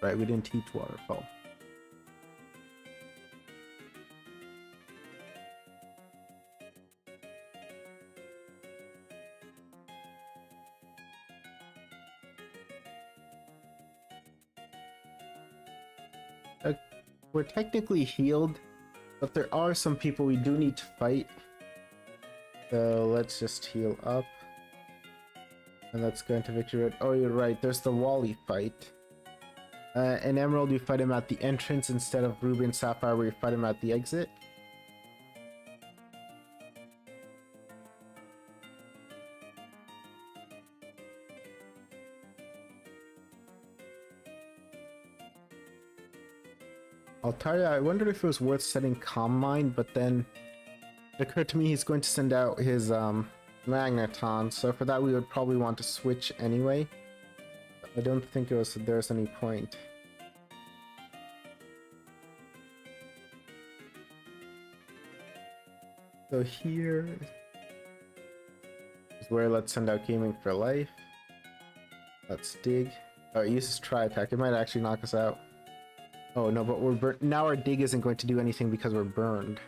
Right, we didn't teach Waterfall. We're technically healed, but there are some people we do need to fight. So let's just heal up. And let's go into Victory Road. Oh, you're right, there's the Wally fight. In Emerald, you fight him at the entrance instead of Ruby and Sapphire, where you fight him at the exit. Altaria, I wondered if it was worth setting Calm Mind, but then it occurred to me he's going to send out his Magneton, so for that we would probably want to switch anyway. I don't think there's any point. So here is where let's send out Gaming for Life. Let's dig. Oh, it uses Tri Attack. It might actually knock us out. Oh no, but we're burnt. Now our dig isn't going to do anything because we're burned.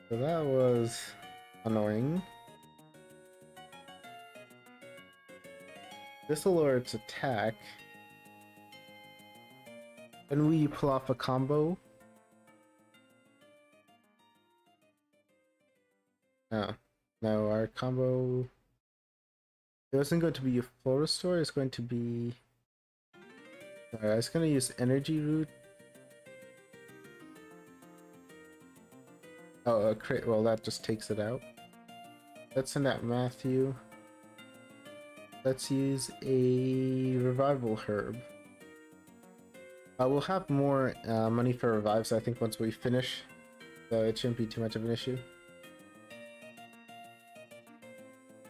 So that was annoying. This will lower its attack. Can we pull off a combo? No. No, our combo... It wasn't going to be a full restore, it's going to be... Alright, I was going to use Energy Root. Oh, a crit. Well, that just takes it out. Let's send out Matthew. Let's use a Revival Herb. We'll have more money for revives, I think, once we finish. So it shouldn't be too much of an issue.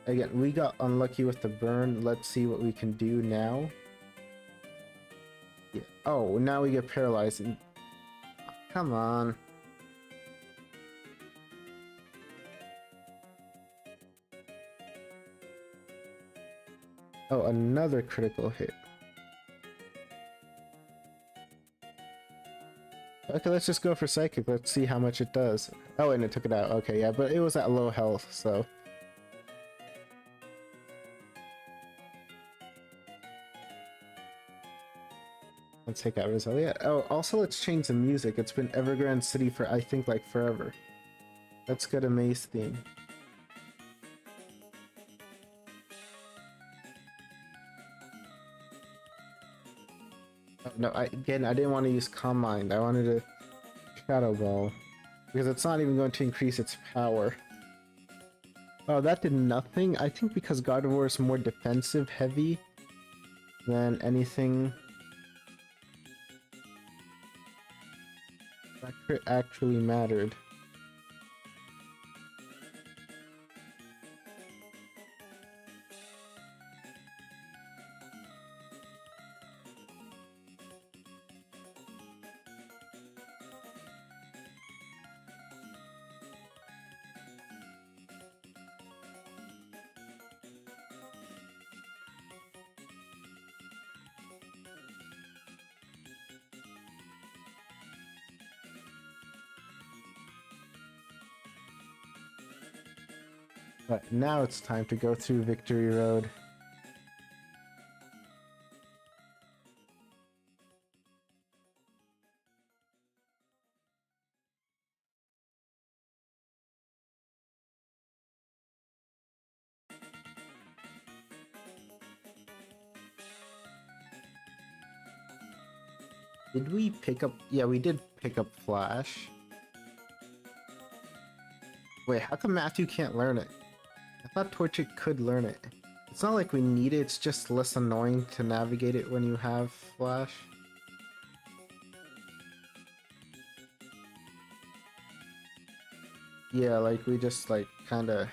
Again, we got unlucky with the burn. Let's see what we can do now. Yeah. Oh, now we get paralyzed. Come on. Oh, another critical hit. Okay, let's just go for Psychic. Let's see how much it does. Oh, and it took it out. Okay, yeah, but it was at low health, so Let's take out Rosalia. Oh, also let's change the music. It's been Evergrande City for I think like forever. Let's go to Maze theme. Oh, no, I didn't want to use Calm Mind. I wanted to Shadow Ball because it's not even going to increase its power. Oh, that did nothing. I think because Gardevoir is more defensive heavy than anything. That crit actually mattered. But now it's time to go through Victory Road. Did we pick up? Yeah, we did pick up Flash. Wait, how come Matthew can't learn it? I thought Torchic could learn it. It's not like we need it, it's just less annoying to navigate it when you have Flash. Yeah, like we just like kinda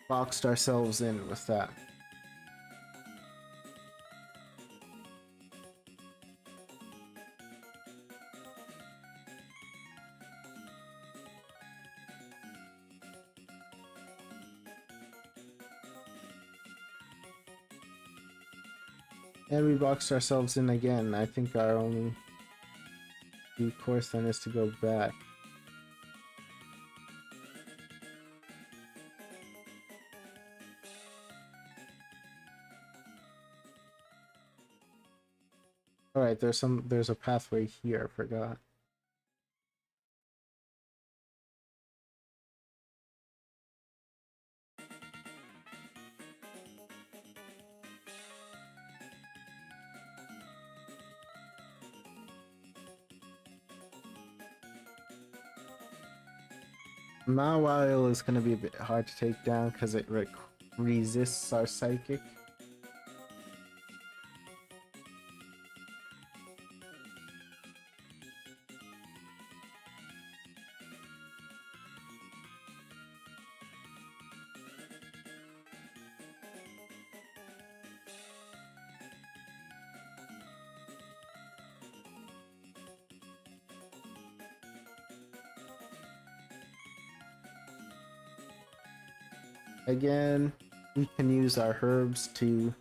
boxed ourselves in with that. And we boxed ourselves in again. I think our only recourse then is to go back. Alright, there's a pathway here, I forgot. Mawile is gonna be a bit hard to take down because it resists our psychic. Again, we can use our herbs to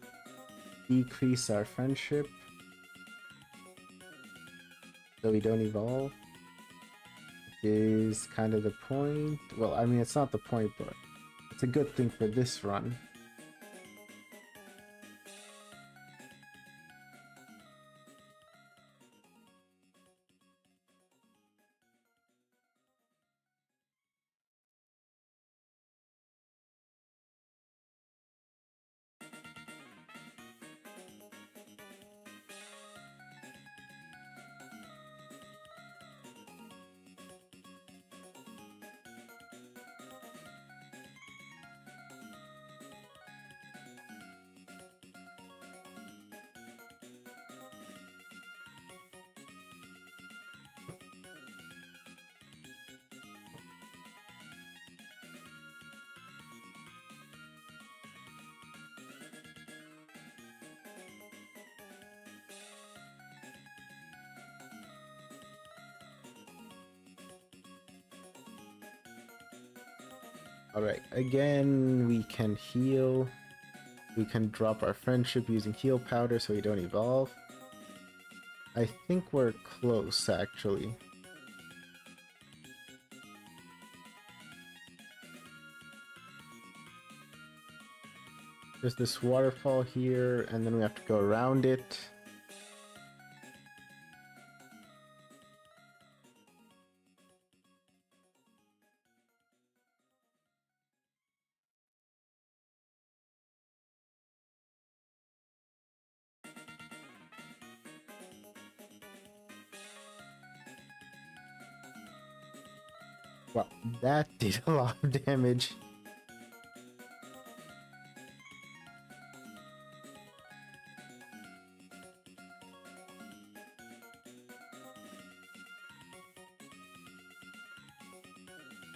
decrease our friendship so we don't evolve. Is kind of the point. Well, I mean, it's not the point, but it's a good thing for this run. Alright, again, we can heal. We can drop our friendship using heal powder so we don't evolve. I think we're close, actually. There's this waterfall here, and then we have to go around it. Wow, that did a lot of damage.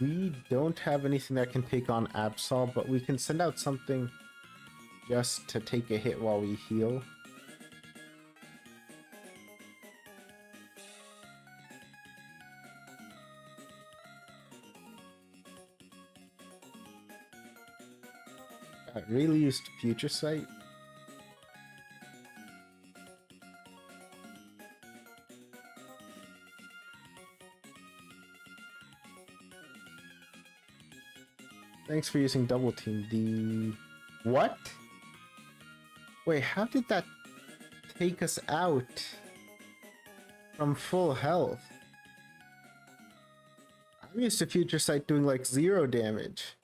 We don't have anything that can take on Absol, but we can send out something just to take a hit while we heal. I really used Future Sight. Thanks for using Double Team. The... What? Wait, how did that take us out from full health? I'm used to Future Sight doing like 0 damage.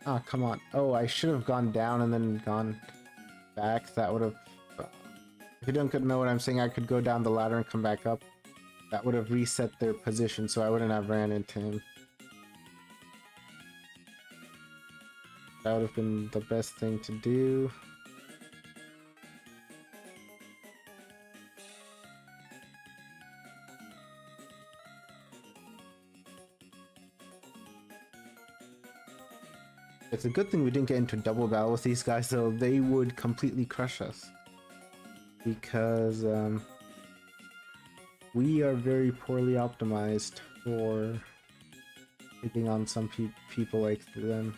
Ah, come on. Oh, I should have gone down and then gone back. That would have... If you don't know what I'm saying, I could go down the ladder and come back up. That would have reset their position, so I wouldn't have ran into him. That would have been the best thing to do. It's a good thing we didn't get into double battle with these guys, though. They would completely crush us. Because, we are very poorly optimized for taking on some people like them.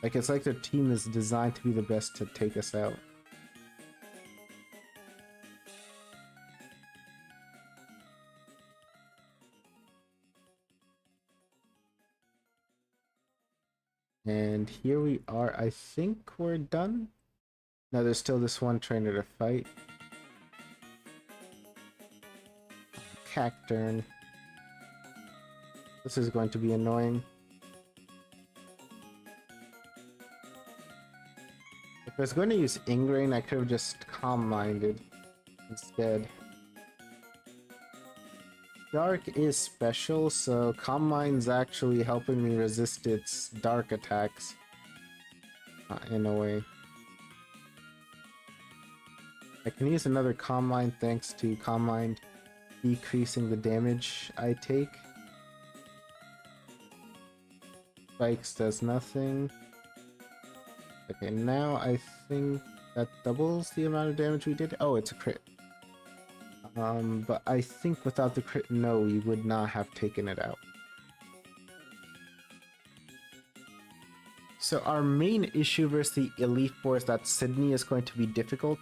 Like, it's like their team is designed to be the best to take us out. And here we are. I think we're done. No, there's still this one trainer to fight. Cacturn. This is going to be annoying. If I was going to use Ingrain, I could have just Calm Minded instead. Dark is special, so Calm Mind's actually helping me resist its dark attacks. In a way. I can use another Calm Mind thanks to Calm Mind decreasing the damage I take. Spikes does nothing. Okay, now I think that doubles the amount of damage we did. Oh, it's a crit. But I think without the crit, no, we would not have taken it out. So our main issue versus the Elite Four is that Sydney is going to be difficult.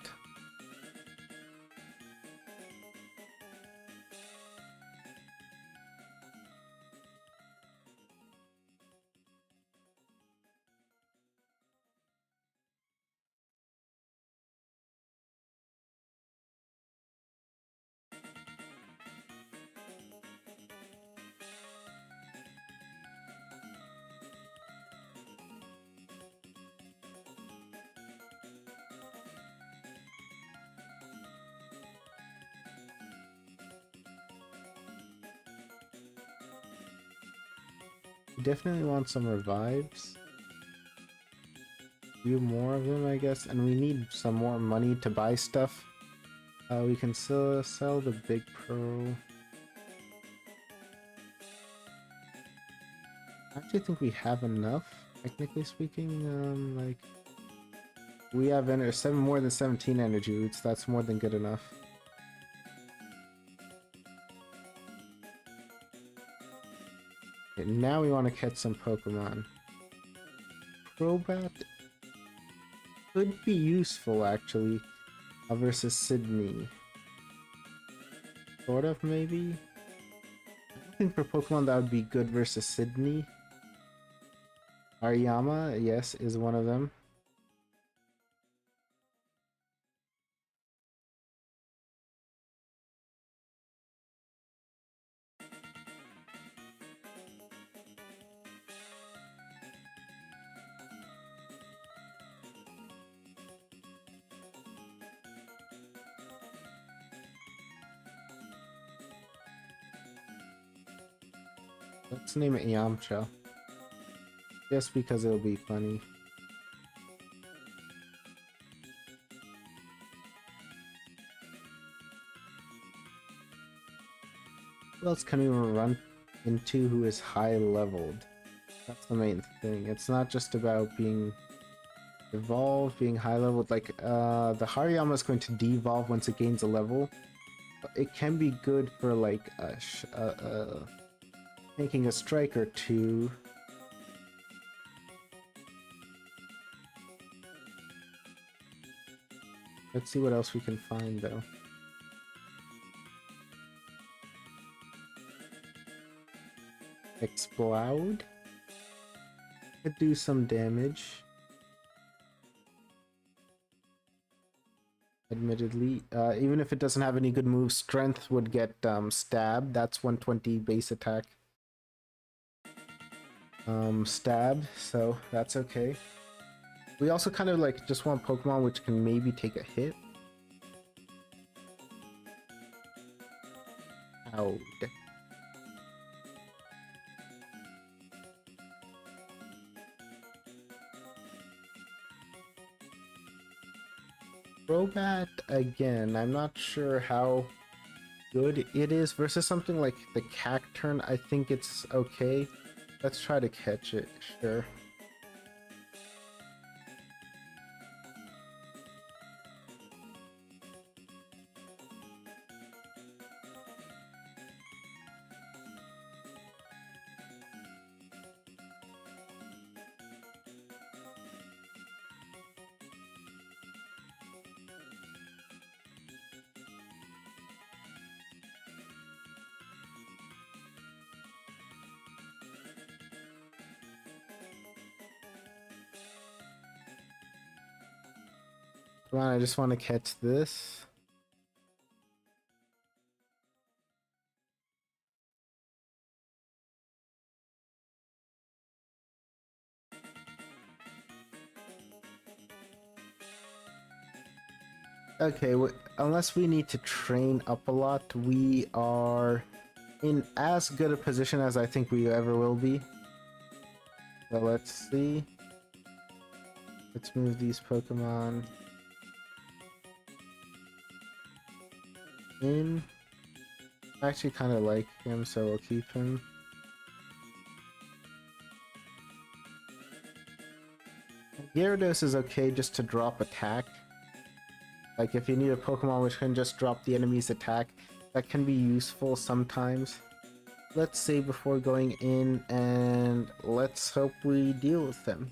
We definitely want some revives. A few more of them, I guess, and we need some more money to buy stuff. We can still sell the Big Pearl. I actually think we have enough, technically speaking. Like, we have more than 17 energy roots. That's more than good enough. Okay, Okay, now we want to catch some Pokemon. Crobat could be useful, actually, versus Sydney. Sort of, maybe? I think for Pokemon that would be good versus Sydney. Ariyama, yes, is one of them. Let's name it Yamcha. Just because it'll be funny. Who else can we run into who is high leveled? That's the main thing. It's not just about being evolved, being high leveled. Like, the Hariyama is going to devolve once it gains a level. But it can be good for, like, making a strike or two. Let's see what else we can find, though. Explode could do some damage. Admittedly, even if it doesn't have any good moves, Strength would get Stab. That's 120 base attack. Stab, so that's okay. We also kind of like just want Pokemon which can maybe take a hit. Ow. Crobat, again, I'm not sure how good it is versus something like the Cacturn. I think it's okay. Let's try to catch it, sure. Come on, I just want to catch this. Okay, unless we need to train up a lot, we are in as good a position as I think we ever will be. So let's see. Let's move these Pokemon in. I actually kind of like him, so we'll keep him. Gyarados is okay just to drop attack. Like if you need a Pokemon which can just drop the enemy's attack, that can be useful sometimes. Let's save before going in and let's hope we deal with them.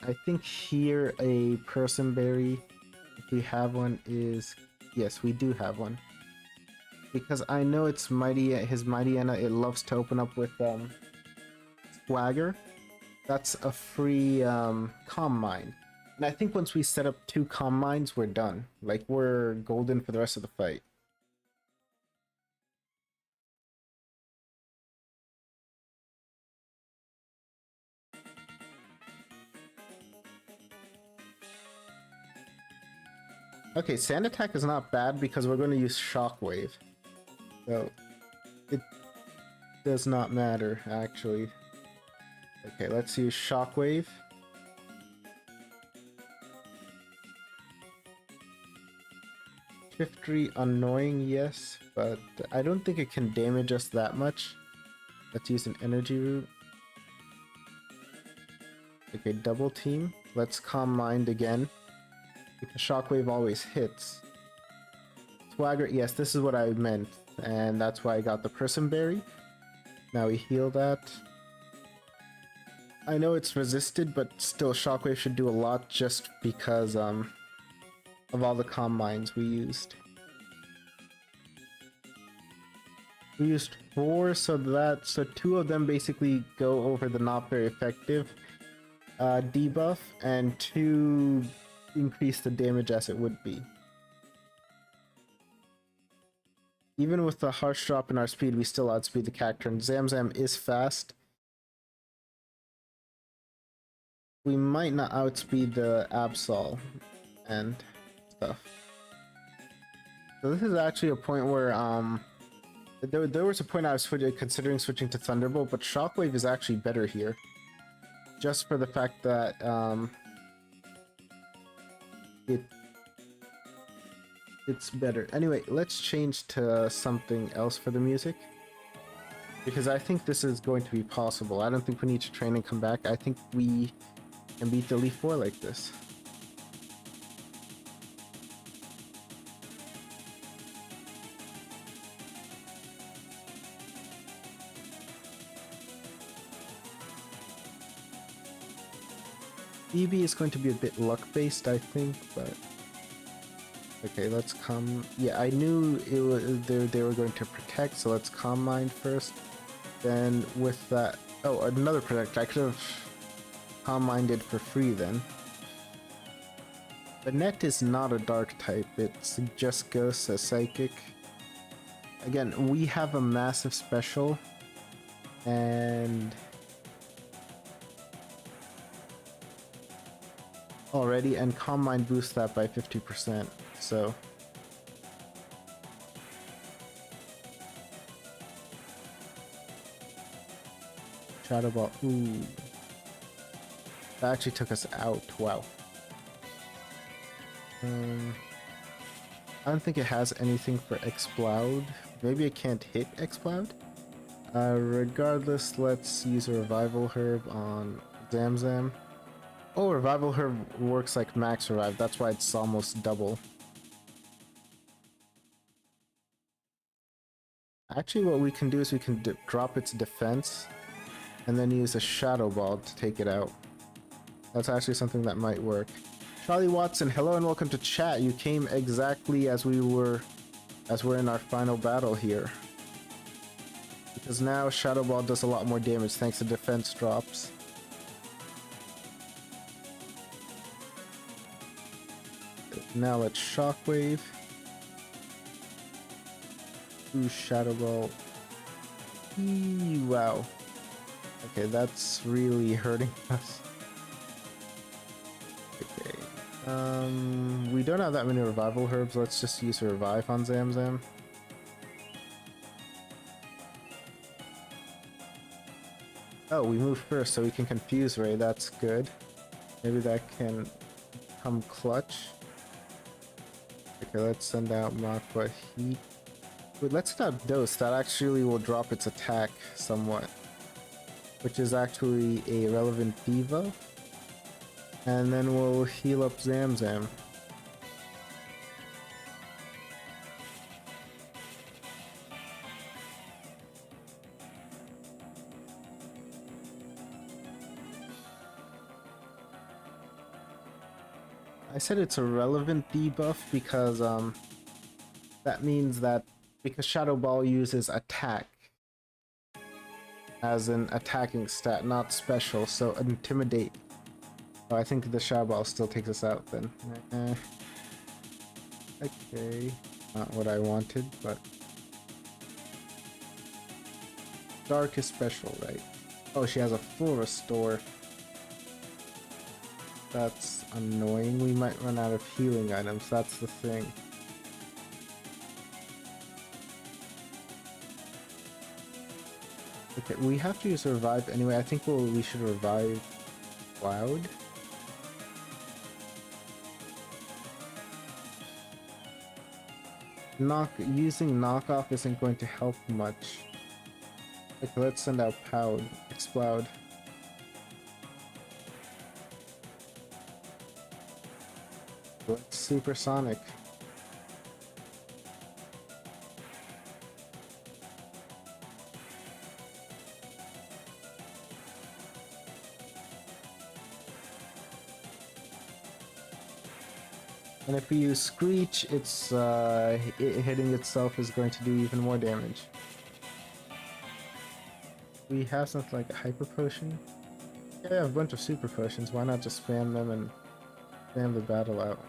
I think here a Person Berry, if we have one, is... Yes, we do have one. Because I know it's Mighty, his Mightyena, it loves to open up with Swagger. That's a free Calm Mind. And I think once we set up 2 Calm Minds, we're done. Like, we're golden for the rest of the fight. Okay, Sand Attack is not bad because we're going to use Shockwave. So, it does not matter, actually. Okay, let's use Shockwave. Shiftry, annoying, yes, but I don't think it can damage us that much. Let's use an Energy Root. Okay, Double Team. Let's Calm Mind again. Because Shockwave always hits. Swagger, yes, this is what I meant. and that's why I got the Person Berry. Now we heal that. I know it's resisted, but still Shockwave should do a lot just because of all the Calm Minds we used. We used 4, so 2 of them basically go over the not very effective debuff, and 2 increase the damage as it would be. Even with the harsh drop in our speed, we still outspeed the character, and Zamzam is fast. We might not outspeed the Absol and stuff. So this is actually a point where there was a point I was considering switching to Thunderbolt, but Shockwave is actually better here. Just for the fact that it's better. Anyway, let's change to something else for the music, because I think this is going to be possible. I don't think we need to train and come back. I think we can beat the Elite Four like this. BB is going to be a bit luck-based, I think, but... Okay, let's come... Yeah, I knew they were going to protect, so let's Calm Mind first. Then with that... Oh, another protect. I could have Calm Minded for free then. The Net is not a dark type, it's just Ghost, a Psychic. Again, we have a massive special, and... already, and Calm Mind boosts that by 50%, so... Shadow Ball, ooh. That actually took us out, wow. I don't think it has anything for Exploud. Maybe it can't hit Exploud? Regardless, let's use a Revival Herb on Zamzam. Oh, Revival Herb works like Max Revive, that's why it's almost double. Actually, what we can do is we can drop its defense, and then use a Shadow Ball to take it out. That's actually something that might work. Charlie Watson, hello and welcome to chat. You came exactly as we're in our final battle here. Because now Shadow Ball does a lot more damage thanks to defense drops. Now let's Shockwave. Ooh, Shadow Ball. Eee, wow. Okay, that's really hurting us. Okay. We don't have that many Revival Herbs. Let's just use a Revive on Zamzam. Oh, we move first, so we can Confuse Ray. That's good. Maybe that can come clutch. Okay, let's send out Makwa Heat. Wait, let's send out Dose. That actually will drop its attack somewhat, which is actually a relevant debuff. And then we'll heal up Zamzam. I said it's a relevant debuff because that means that because Shadow Ball uses attack as an attacking stat, not special, so Intimidate. Oh, I think the Shadow Ball still takes us out then. Okay, not what I wanted, but Dark is special, right? Oh, she has a full restore. That's annoying. We might run out of healing items, that's the thing. Okay, we have to use Revive anyway. I think we should revive Cloud. Using knockoff isn't going to help much. Okay, let's send out Pound. Explode. Let's Supersonic. And if we use Screech, it's hitting itself is going to do even more damage. We have something like a Hyper Potion. Yeah, I have a bunch of Super Potions. Why not just spam them and spam the battle out?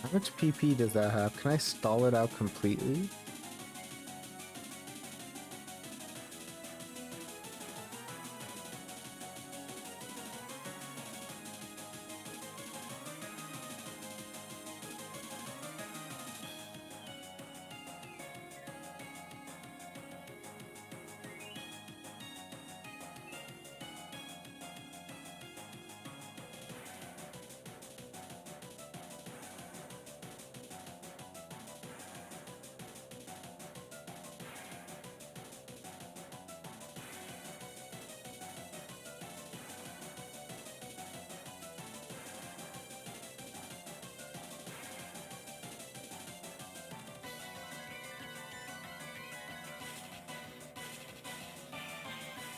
How much PP does that have? Can I stall it out completely?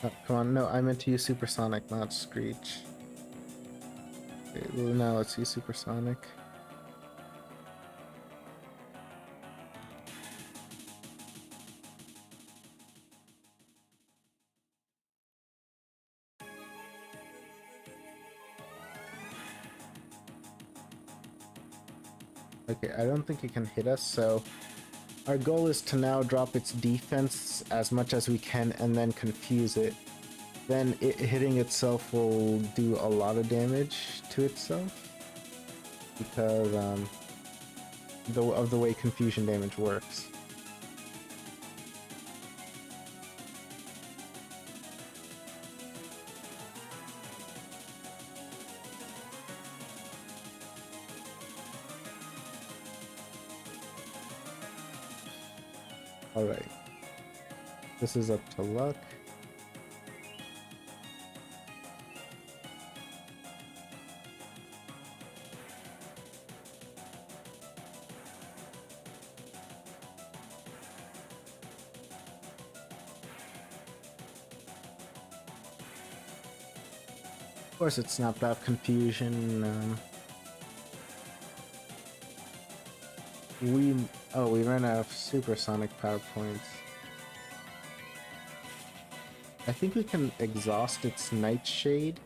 Oh, come on, no, I meant to use Supersonic, not Screech. Okay, well, now let's use Supersonic. Okay, I don't think it can hit us, so our goal is to now drop its defense as much as we can and then confuse it. Then it hitting itself will do a lot of damage to itself because of the way confusion damage works. Alright. This is up to luck. Of course it snapped out confusion. We ran out of supersonic power points. I think we can exhaust its Nightshade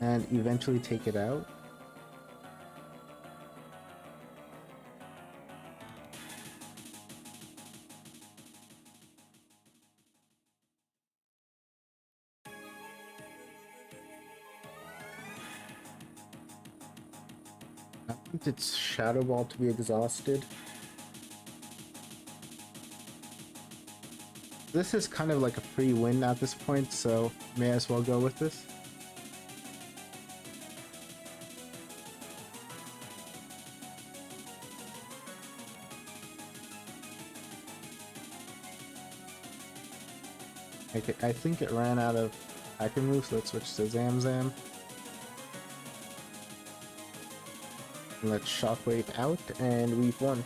and eventually take it out. I want its Shadow Ball to be exhausted. This is kind of like a free win at this point, so may as well go with this. Okay, I think it ran out of hacker moves, so let's switch to Zamzam. Let's Shockwave out, and we've won.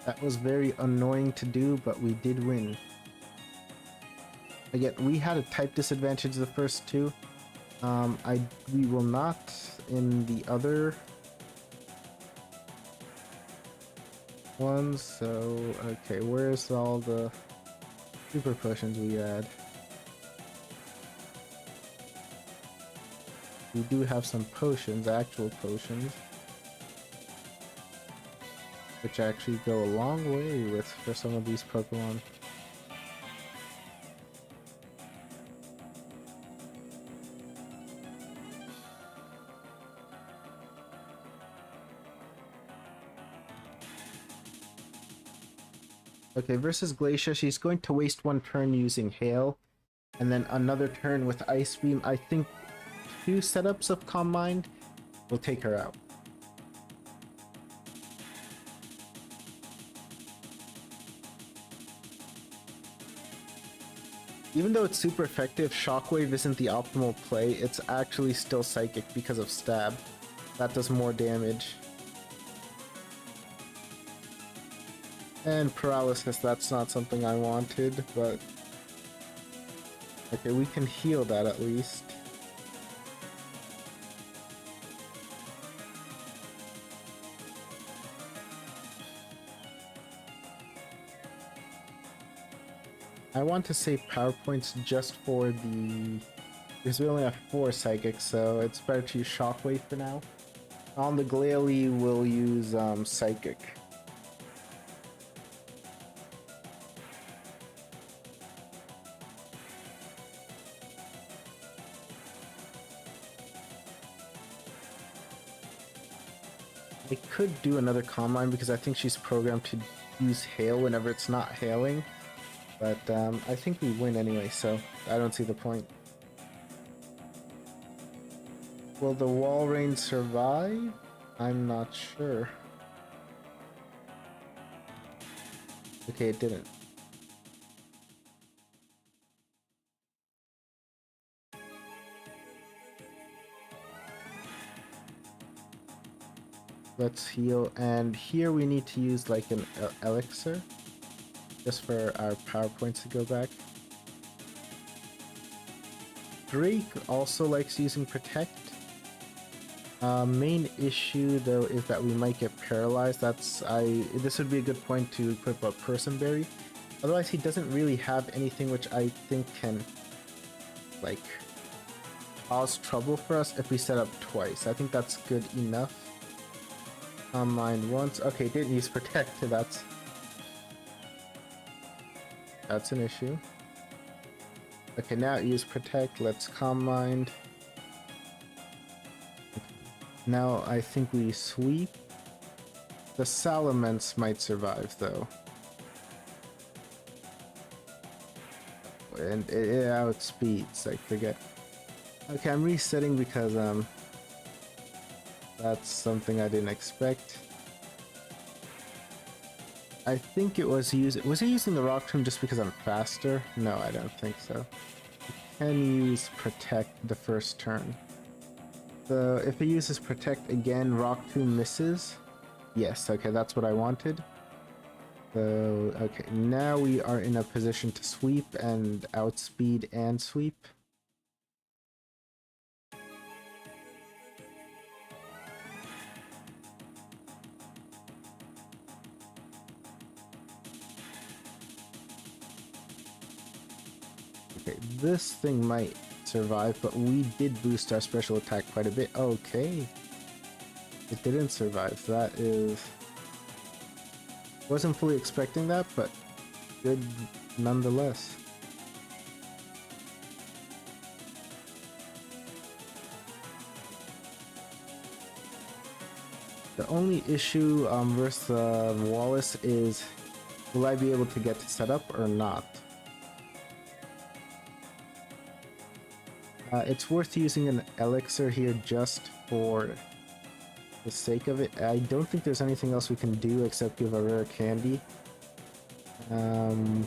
That was very annoying to do, but we did win. Again, we had a type disadvantage the first two. We will not in the other ones, so okay, where's all the super potions we had? We do have some potions, actual potions, which actually go a long way with for some of these Pokemon. Okay, versus Glacia, she's going to waste one turn using Hail, and then another turn with Ice Beam. I think 2 setups of Calm Mind, we'll take her out. Even though it's super effective, Shockwave isn't the optimal play. It's actually still Psychic because of Stab. That does more damage. And Paralysis, that's not something I wanted, but... okay, we can heal that at least. I want to save power points just for the... because we only have 4 Psychics, so it's better to use Shockwave for now. On the Glalie, we'll use Psychic. I could do another Calm Mind because I think she's programmed to use Hail whenever it's not hailing. But I think we win anyway, so I don't see the point. Will the Wall Rain survive? I'm not sure. Okay, it didn't. Let's heal, and here we need to use like an elixir just for our power points to go back. Drake also likes using Protect. Main issue though is that we might get paralyzed. This would be a good point to equip a Person Berry. Otherwise he doesn't really have anything which I think can like cause trouble for us if we set up twice. I think that's good enough. Calm Mind once. Okay, didn't use Protect. That's an issue. Okay, now use Protect. Let's Calm Mind. Now I think we sweep. The Salamence might survive though. And it outspeeds, I forget. Okay, I'm resetting because that's something I didn't expect. I think it was was he using the Rock Tomb just because I'm faster? No, I don't think so. You can use Protect the first turn. So if he uses Protect again, Rock Tomb misses. Yes, okay, that's what I wanted. So, okay, now we are in a position to sweep and outspeed and sweep. Okay, this thing might survive, but we did boost our special attack quite a bit. Okay. It didn't survive. That is... wasn't fully expecting that, but good nonetheless. The only issue versus Wallace is, will I be able to get to setup or not? It's worth using an elixir here just for the sake of it. I don't think there's anything else we can do except give a rare candy. Okay,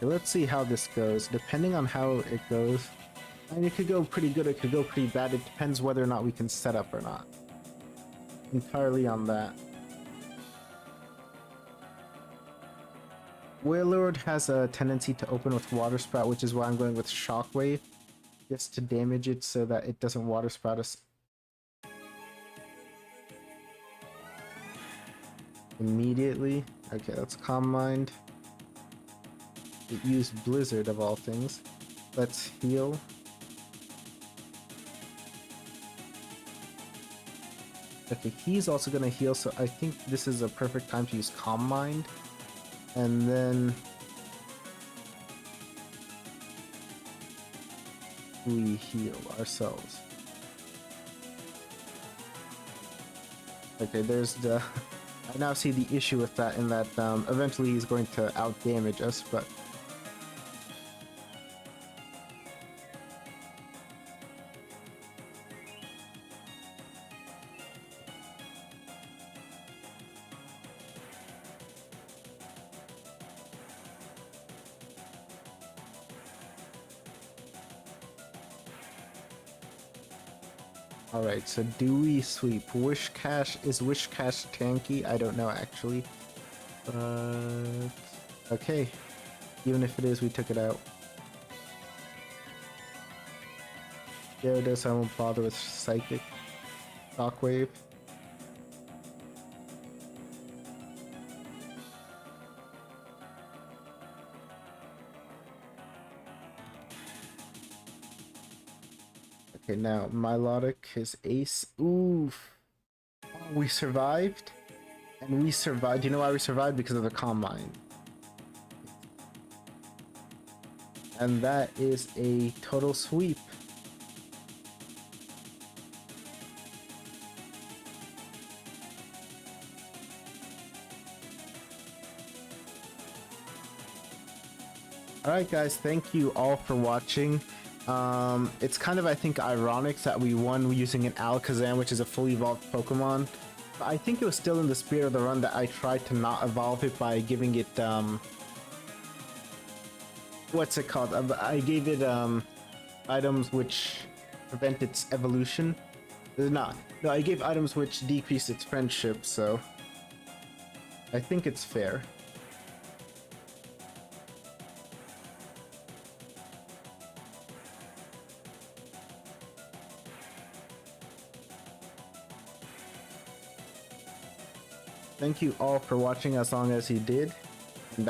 let's see how this goes. Depending on how it goes, I mean, it could go pretty good, it could go pretty bad. It depends whether or not we can set up or not. Entirely on that. Wailord has a tendency to open with Water Spout, which is why I'm going with Shockwave, just to damage it so that it doesn't Water Spout us immediately. Okay, let's Calm Mind. It used Blizzard of all things. Let's heal. Okay, he's also gonna heal, so I think this is a perfect time to use Calm Mind. And then we heal ourselves. Okay, there's the... I now see the issue with that in that eventually he's going to out-damage us, but... Alright, so do we sweep? Is Wish Cash tanky? I don't know actually. But... okay. Even if it is, we took it out. Gyarados, I won't bother with Psychic. Shockwave. Okay, now Milotic, his ace. Oof. Oh, we survived? And we survived. Do you know why we survived? Because of the Calm Mind. And that is a total sweep. Alright guys, thank you all for watching. It's kind of, I think, ironic that we won using an Alakazam, which is a fully evolved Pokemon. But I think it was still in the spirit of the run that I tried to not evolve it by giving it, what's it called? I gave it, items which prevent its evolution. No, I gave items which decrease its friendship, so... I think it's fair. Thank you all for watching as long as you did.